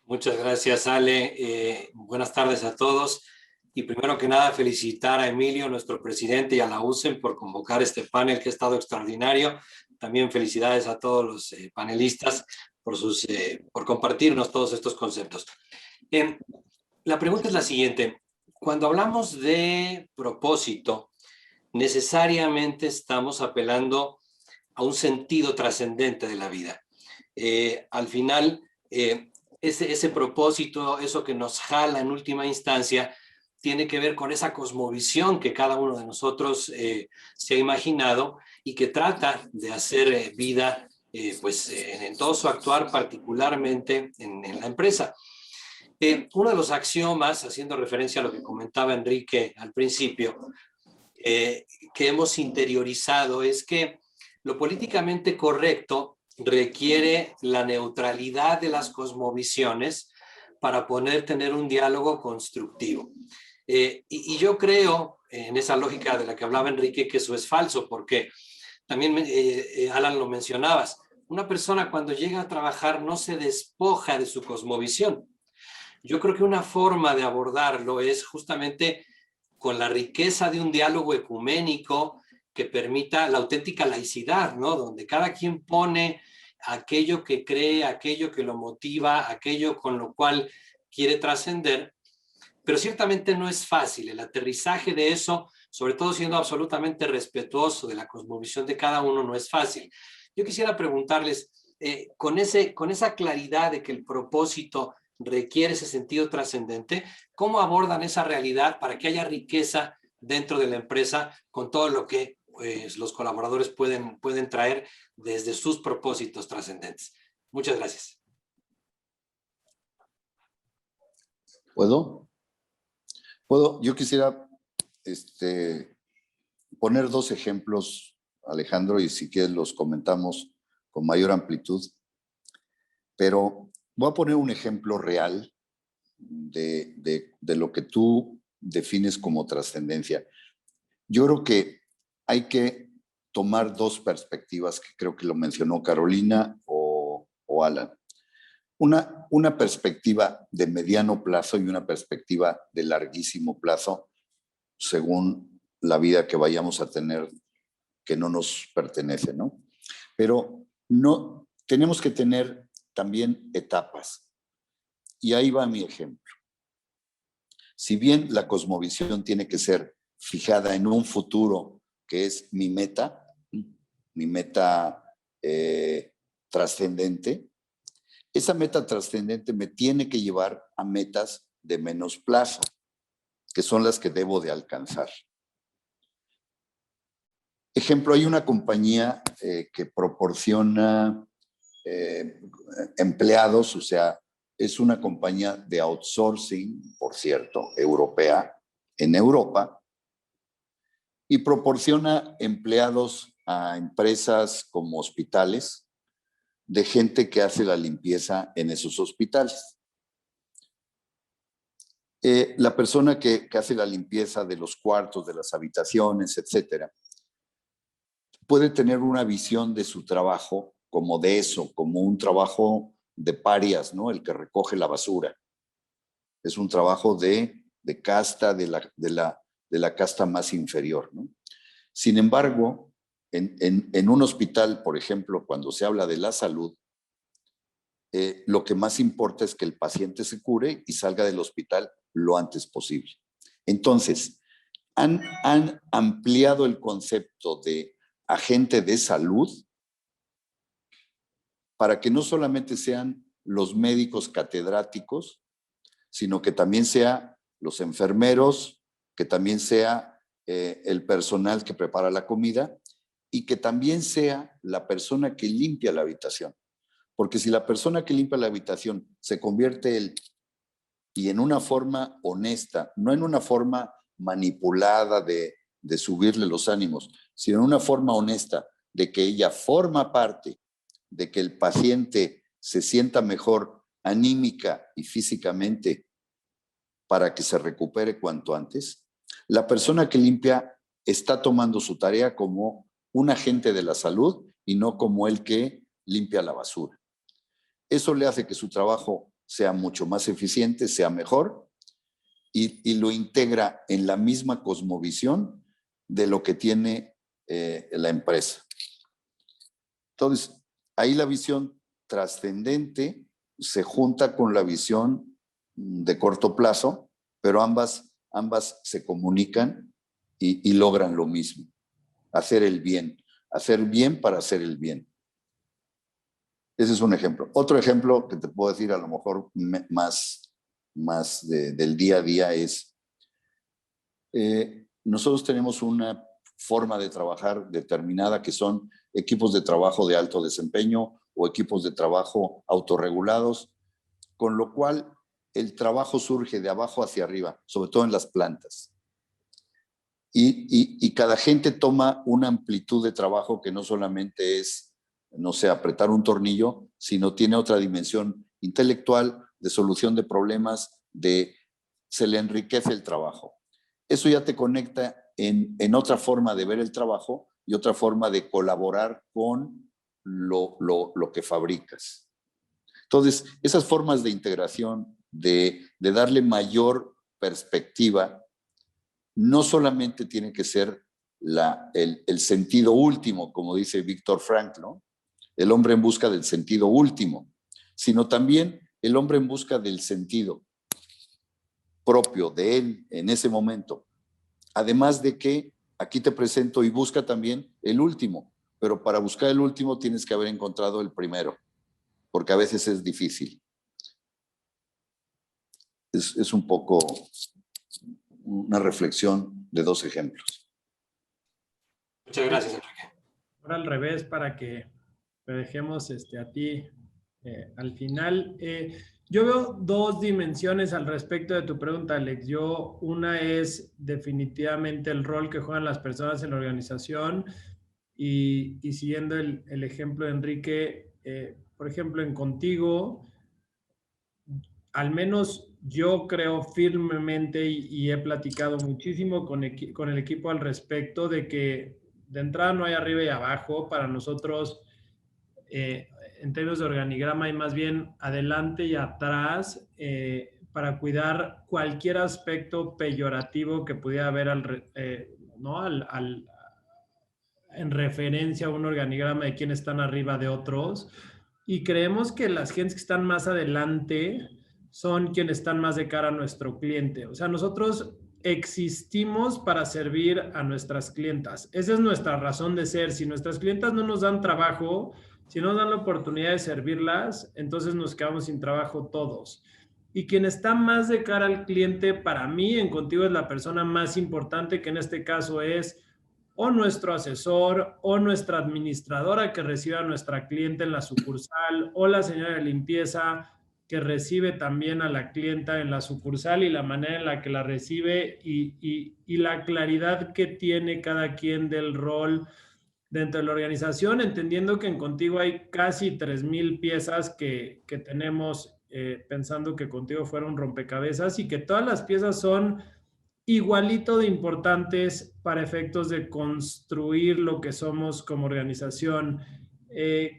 Muchas gracias, Ale. Buenas tardes a todos. Y primero que nada, felicitar a Emilio, nuestro presidente, y a la USEM por convocar este panel que ha estado extraordinario. También felicidades a todos los panelistas por compartirnos todos estos conceptos. La pregunta es la siguiente. Cuando hablamos de propósito, necesariamente estamos apelando a un sentido trascendente de la vida. Al final, ese propósito, eso que nos jala en última instancia, tiene que ver con esa cosmovisión que cada uno de nosotros se ha imaginado y que trata de hacer vida en todo su actuar, particularmente en la empresa. Uno de los axiomas, haciendo referencia a lo que comentaba Enrique al principio, que hemos interiorizado es que lo políticamente correcto requiere la neutralidad de las cosmovisiones para poder tener un diálogo constructivo. Y yo creo, en esa lógica de la que hablaba Enrique, que eso es falso, porque también, Alan, lo mencionabas, una persona cuando llega a trabajar no se despoja de su cosmovisión. Yo creo que una forma de abordarlo es justamente con la riqueza de un diálogo ecuménico que permita la auténtica laicidad, ¿no? Donde cada quien pone aquello que cree, aquello que lo motiva, aquello con lo cual quiere trascender. Pero ciertamente no es fácil el aterrizaje de eso, sobre todo siendo absolutamente respetuoso de la cosmovisión de cada uno, no es fácil. Yo quisiera preguntarles, con esa claridad de que el propósito requiere ese sentido trascendente, ¿cómo abordan esa realidad para que haya riqueza dentro de la empresa con todo lo que los colaboradores pueden traer desde sus propósitos trascendentes? Muchas gracias. ¿Puedo? Yo quisiera poner dos ejemplos, Alejandro, y si quieres los comentamos con mayor amplitud. Pero voy a poner un ejemplo real de lo que tú defines como trascendencia. Yo creo que hay que tomar dos perspectivas, que creo que lo mencionó Carolina o Alan. Una perspectiva de mediano plazo y una perspectiva de larguísimo plazo, según la vida que vayamos a tener que no nos pertenece, ¿no? Pero no, tenemos que tener también etapas. Y ahí va mi ejemplo. Si bien la cosmovisión tiene que ser fijada en un futuro que es mi meta trascendente, esa meta trascendente me tiene que llevar a metas de menos plazo, que son las que debo de alcanzar. Ejemplo, hay una compañía que proporciona empleados, o sea, es una compañía de outsourcing, por cierto, europea, en Europa, y proporciona empleados a empresas como hospitales, de gente que hace la limpieza en esos hospitales. La persona que hace la limpieza de los cuartos, de las habitaciones, etcétera, puede tener una visión de su trabajo como de eso, como un trabajo de parias, ¿no? El que recoge la basura. Es un trabajo de casta, de la casta más inferior, ¿no? Sin embargo, en un hospital, por ejemplo, cuando se habla de la salud, lo que más importa es que el paciente se cure y salga del hospital lo antes posible. Entonces, han ampliado el concepto de agente de salud para que no solamente sean los médicos catedráticos, sino que también sea los enfermeros, que también sea el personal que prepara la comida y que también sea la persona que limpia la habitación. Porque si la persona que limpia la habitación se convierte él y en una forma honesta, no en una forma manipulada de subirle los ánimos, sino en una forma honesta de que ella forma parte de que el paciente se sienta mejor anímica y físicamente para que se recupere cuanto antes, la persona que limpia está tomando su tarea como un agente de la salud y no como el que limpia la basura. Eso le hace que su trabajo sea mucho más eficiente, sea mejor y lo integra en la misma cosmovisión de lo que tiene la empresa. Entonces, ahí la visión trascendente se junta con la visión de corto plazo, pero ambas se comunican y logran lo mismo, hacer el bien para hacer el bien. Ese es un ejemplo. Otro ejemplo que te puedo decir a lo mejor más del día a día es, nosotros tenemos una forma de trabajar determinada que son equipos de trabajo de alto desempeño o equipos de trabajo autorregulados, con lo cual el trabajo surge de abajo hacia arriba, sobre todo en las plantas. Y cada gente toma una amplitud de trabajo que no solamente es, no sé, apretar un tornillo, sino tiene otra dimensión intelectual, de solución de problemas, se le enriquece el trabajo. Eso ya te conecta en otra forma de ver el trabajo y otra forma de colaborar con lo que fabricas. Entonces, esas formas de integración, de darle mayor perspectiva, no solamente tiene que ser el sentido último, como dice Víctor Frank, ¿no? El hombre en busca del sentido último, sino también el hombre en busca del sentido propio de él en ese momento. Además de que aquí te presento y busca también el último, pero para buscar el último tienes que haber encontrado el primero, porque a veces es difícil. Es un poco una reflexión de 2 ejemplos. Muchas gracias, Enrique. Ahora al revés, para que te dejemos a ti al final. Yo veo 2 dimensiones al respecto de tu pregunta, Alex. Una es definitivamente el rol que juegan las personas en la organización y siguiendo el ejemplo de Enrique, por ejemplo, en Contigo, al menos yo creo firmemente y he platicado muchísimo con el equipo al respecto de que de entrada no hay arriba y abajo. Para nosotros, en términos de organigrama, hay más bien adelante y atrás para cuidar cualquier aspecto peyorativo que pudiera haber en referencia a un organigrama de quiénes están arriba de otros. Y creemos que las gentes que están más adelante son quienes están más de cara a nuestro cliente. O sea, nosotros existimos para servir a nuestras clientas. Esa es nuestra razón de ser. Si nuestras clientas no nos dan trabajo, si no nos dan la oportunidad de servirlas, entonces nos quedamos sin trabajo todos. Y quien está más de cara al cliente, para mí, en Contigo, es la persona más importante, que en este caso es o nuestro asesor o nuestra administradora que recibe a nuestra cliente en la sucursal, o la señora de limpieza que recibe también a la clienta en la sucursal, y la manera en la que la recibe y la claridad que tiene cada quien del rol dentro de la organización, entendiendo que en Contigo hay casi 3,000 piezas que tenemos, pensando que Contigo fuera un rompecabezas, y que todas las piezas son igualito de importantes para efectos de construir lo que somos como organización.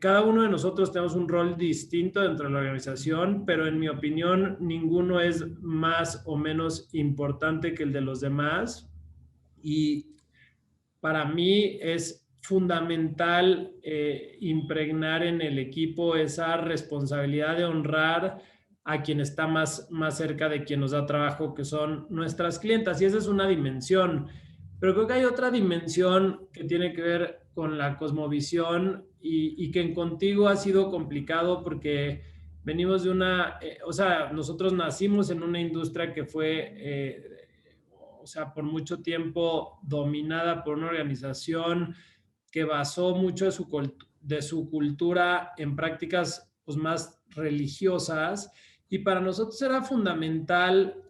Cada uno de nosotros tenemos un rol distinto dentro de la organización, pero en mi opinión ninguno es más o menos importante que el de los demás, y para mí es fundamental impregnar en el equipo esa responsabilidad de honrar a quien está más cerca de quien nos da trabajo, que son nuestras clientas, y esa es una dimensión. Pero creo que hay otra dimensión que tiene que ver con la cosmovisión y que en Contigo ha sido complicado porque venimos de o sea, nosotros nacimos en una industria que fue, o sea, por mucho tiempo dominada por una organización que basó mucho de su cultura en prácticas pues, más religiosas. Y para nosotros era fundamental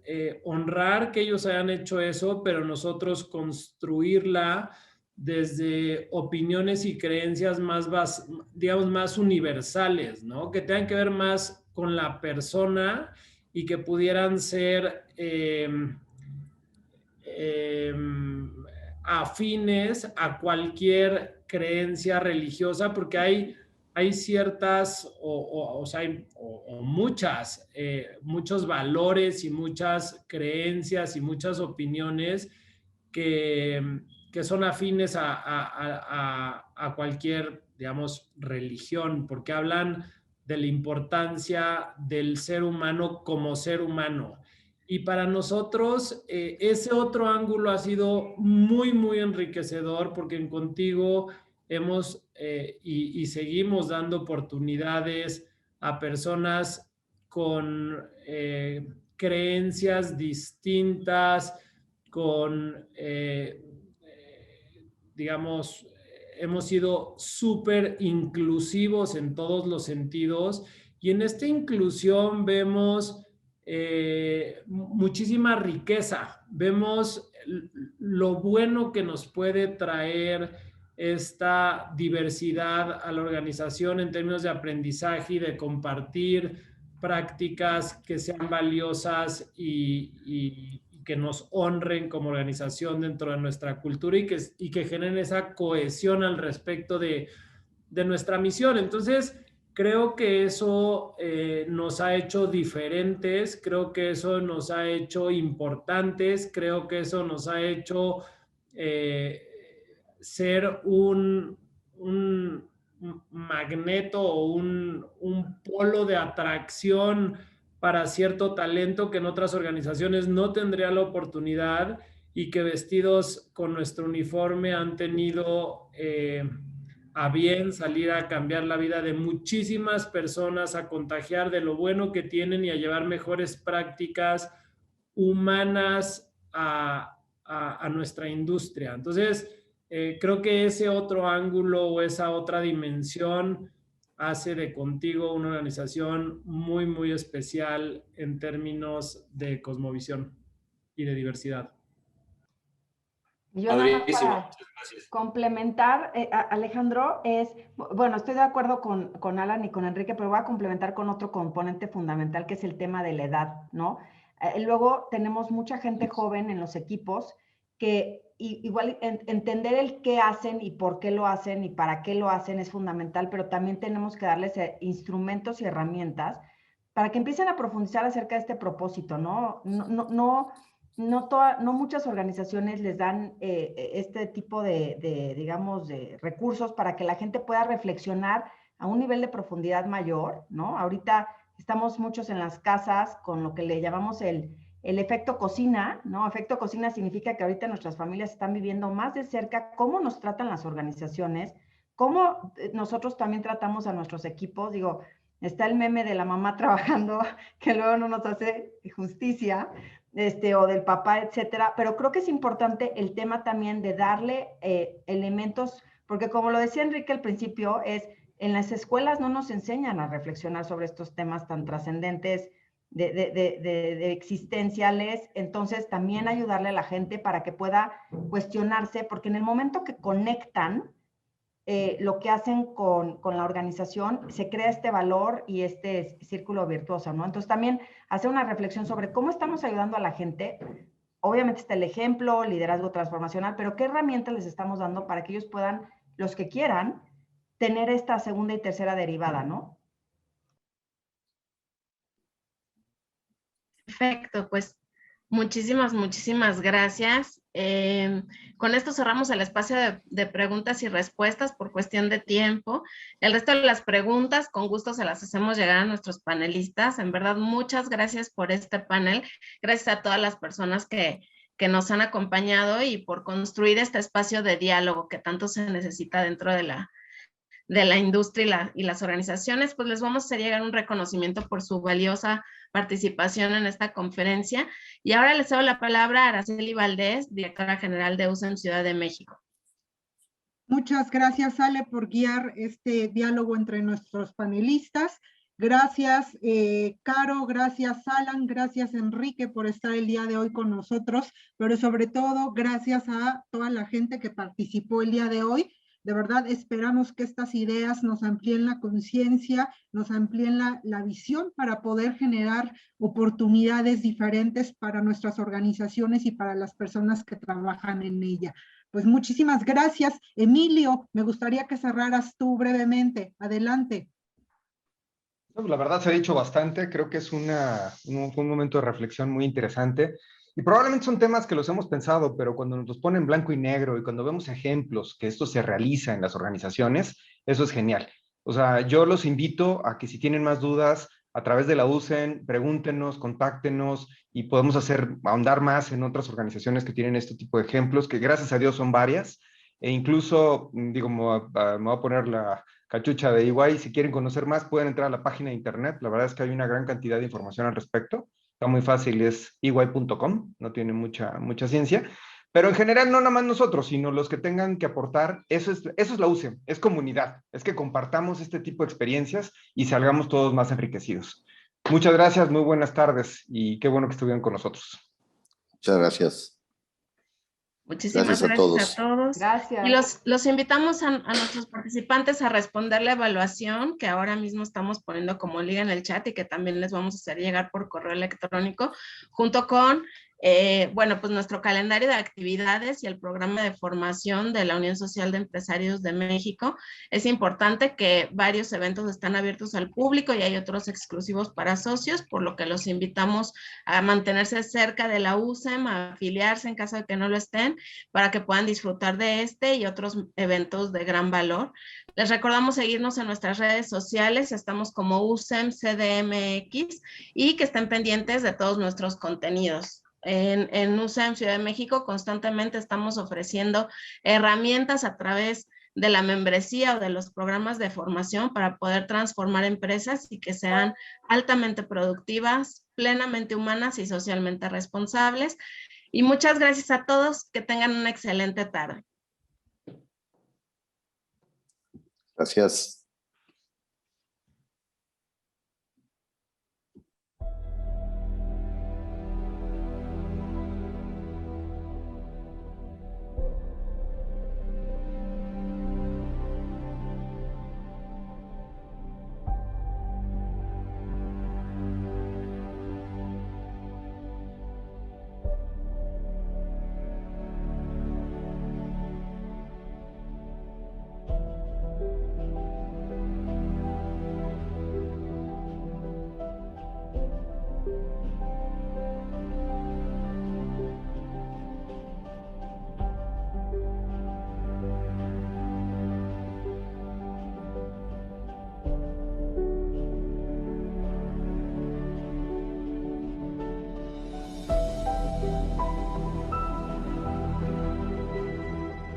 honrar que ellos hayan hecho eso, pero nosotros construirla desde opiniones y creencias digamos, más universales, ¿no? Que tengan que ver más con la persona y que pudieran ser afines a cualquier creencia religiosa, porque hay ciertas o muchos valores y muchas creencias y muchas opiniones que son afines a cualquier, digamos, religión, porque hablan de la importancia del ser humano como ser humano. Y para nosotros ese otro ángulo ha sido muy, muy enriquecedor, porque en Contigo hemos y seguimos dando oportunidades a personas con creencias distintas, digamos, hemos sido súper inclusivos en todos los sentidos, y en esta inclusión vemos muchísima riqueza, vemos lo bueno que nos puede traer esta diversidad a la organización en términos de aprendizaje y de compartir prácticas que sean valiosas y que nos honren como organización dentro de nuestra cultura, y que generen esa cohesión al respecto de nuestra misión. Entonces, creo que eso nos ha hecho diferentes, creo que eso nos ha hecho importantes, creo que eso nos ha hecho ser un magneto o un polo de atracción para cierto talento que en otras organizaciones no tendría la oportunidad, y que vestidos con nuestro uniforme han tenido a bien salir a cambiar la vida de muchísimas personas, a contagiar de lo bueno que tienen y a llevar mejores prácticas humanas a nuestra industria. Entonces, creo que ese otro ángulo o esa otra dimensión hace de Contigo una organización muy, muy especial en términos de cosmovisión y de diversidad. Yo nada más Padrísimo, para muchas gracias. complementar, Alejandro, bueno, estoy de acuerdo con Alan y con Enrique, pero voy a complementar con otro componente fundamental, que es el tema de la edad, ¿no? Luego tenemos mucha gente joven en los equipos que igual entender el qué hacen y por qué lo hacen y para qué lo hacen es fundamental, pero también tenemos que darles instrumentos y herramientas para que empiecen a profundizar acerca de este propósito, ¿no? No muchas organizaciones les dan este tipo digamos, de recursos para que la gente pueda reflexionar a un nivel de profundidad mayor, ¿no? Ahorita estamos muchos en las casas con lo que le llamamos el efecto cocina, ¿no? Efecto cocina significa que ahorita nuestras familias están viviendo más de cerca cómo nos tratan las organizaciones, cómo nosotros también tratamos a nuestros equipos. Digo, está el meme de la mamá trabajando que luego no nos hace justicia, o del papá, etcétera, pero creo que es importante el tema también de darle elementos, porque como lo decía Enrique al principio, en las escuelas no nos enseñan a reflexionar sobre estos temas tan trascendentes de existenciales, entonces también ayudarle a la gente para que pueda cuestionarse, porque en el momento que conectan lo que hacen con la organización, se crea este valor y este círculo virtuoso, ¿no? Entonces también hacer una reflexión sobre cómo estamos ayudando a la gente. Obviamente está el ejemplo, liderazgo transformacional, pero qué herramientas les estamos dando para que ellos puedan, los que quieran, tener esta segunda y tercera derivada, ¿no? Perfecto, pues muchísimas gracias. Con esto cerramos el espacio de preguntas y respuestas por cuestión de tiempo. El resto de las preguntas, con gusto se las hacemos llegar a nuestros panelistas. En verdad, muchas gracias por este panel. Gracias a todas las personas que nos han acompañado y por construir este espacio de diálogo que tanto se necesita dentro de la industria y las organizaciones. Pues les vamos a hacer llegar un reconocimiento por su valiosa participación en esta conferencia. Y ahora les cedo la palabra a Araceli Valdés, directora general de USEM Ciudad de México. Muchas gracias, Ale, por guiar este diálogo entre nuestros panelistas. Gracias, Caro, gracias, Alan, gracias, Enrique, por estar el día de hoy con nosotros, pero sobre todo, gracias a toda la gente que participó el día de hoy. De verdad, esperamos que estas ideas nos amplíen la conciencia, nos amplíen la visión para poder generar oportunidades diferentes para nuestras organizaciones y para las personas que trabajan en ella. Pues muchísimas gracias. Emilio, me gustaría que cerraras tú brevemente. Adelante. La verdad se ha dicho bastante, creo que es un momento de reflexión muy interesante. Y probablemente son temas que los hemos pensado, pero cuando nos los ponen en blanco y negro y cuando vemos ejemplos que esto se realiza en las organizaciones, eso es genial. O sea, yo los invito a que si tienen más dudas, a través de la USEM, pregúntenos, contáctenos y podemos ahondar más en otras organizaciones que tienen este tipo de ejemplos, que gracias a Dios son varias. E incluso, digo, me voy a poner la cachucha de EY, si quieren conocer más, pueden entrar a la página de internet. La verdad es que hay una gran cantidad de información al respecto. Está muy fácil, es ey.com, no tiene mucha ciencia, pero en general no nada más nosotros, sino los que tengan que aportar, eso es la USEM, es comunidad, es que compartamos este tipo de experiencias y salgamos todos más enriquecidos. Muchas gracias, muy buenas tardes y qué bueno que estuvieron con nosotros. Muchas gracias. Muchísimas gracias a todos. Gracias. Y los invitamos a nuestros participantes a responder la evaluación que ahora mismo estamos poniendo como liga en el chat y que también les vamos a hacer llegar por correo electrónico, junto con bueno, pues nuestro calendario de actividades y el programa de formación de la Unión Social de Empresarios de México. Es importante que varios eventos están abiertos al público y hay otros exclusivos para socios, por lo que los invitamos a mantenerse cerca de la USEM, a afiliarse en caso de que no lo estén, para que puedan disfrutar de este y otros eventos de gran valor. Les recordamos seguirnos en nuestras redes sociales, estamos como USEM CDMX y que estén pendientes de todos nuestros contenidos. En USEM Ciudad de México constantemente estamos ofreciendo herramientas a través de la membresía o de los programas de formación para poder transformar empresas y que sean altamente productivas, plenamente humanas y socialmente responsables. Y muchas gracias a todos, que tengan una excelente tarde. Gracias.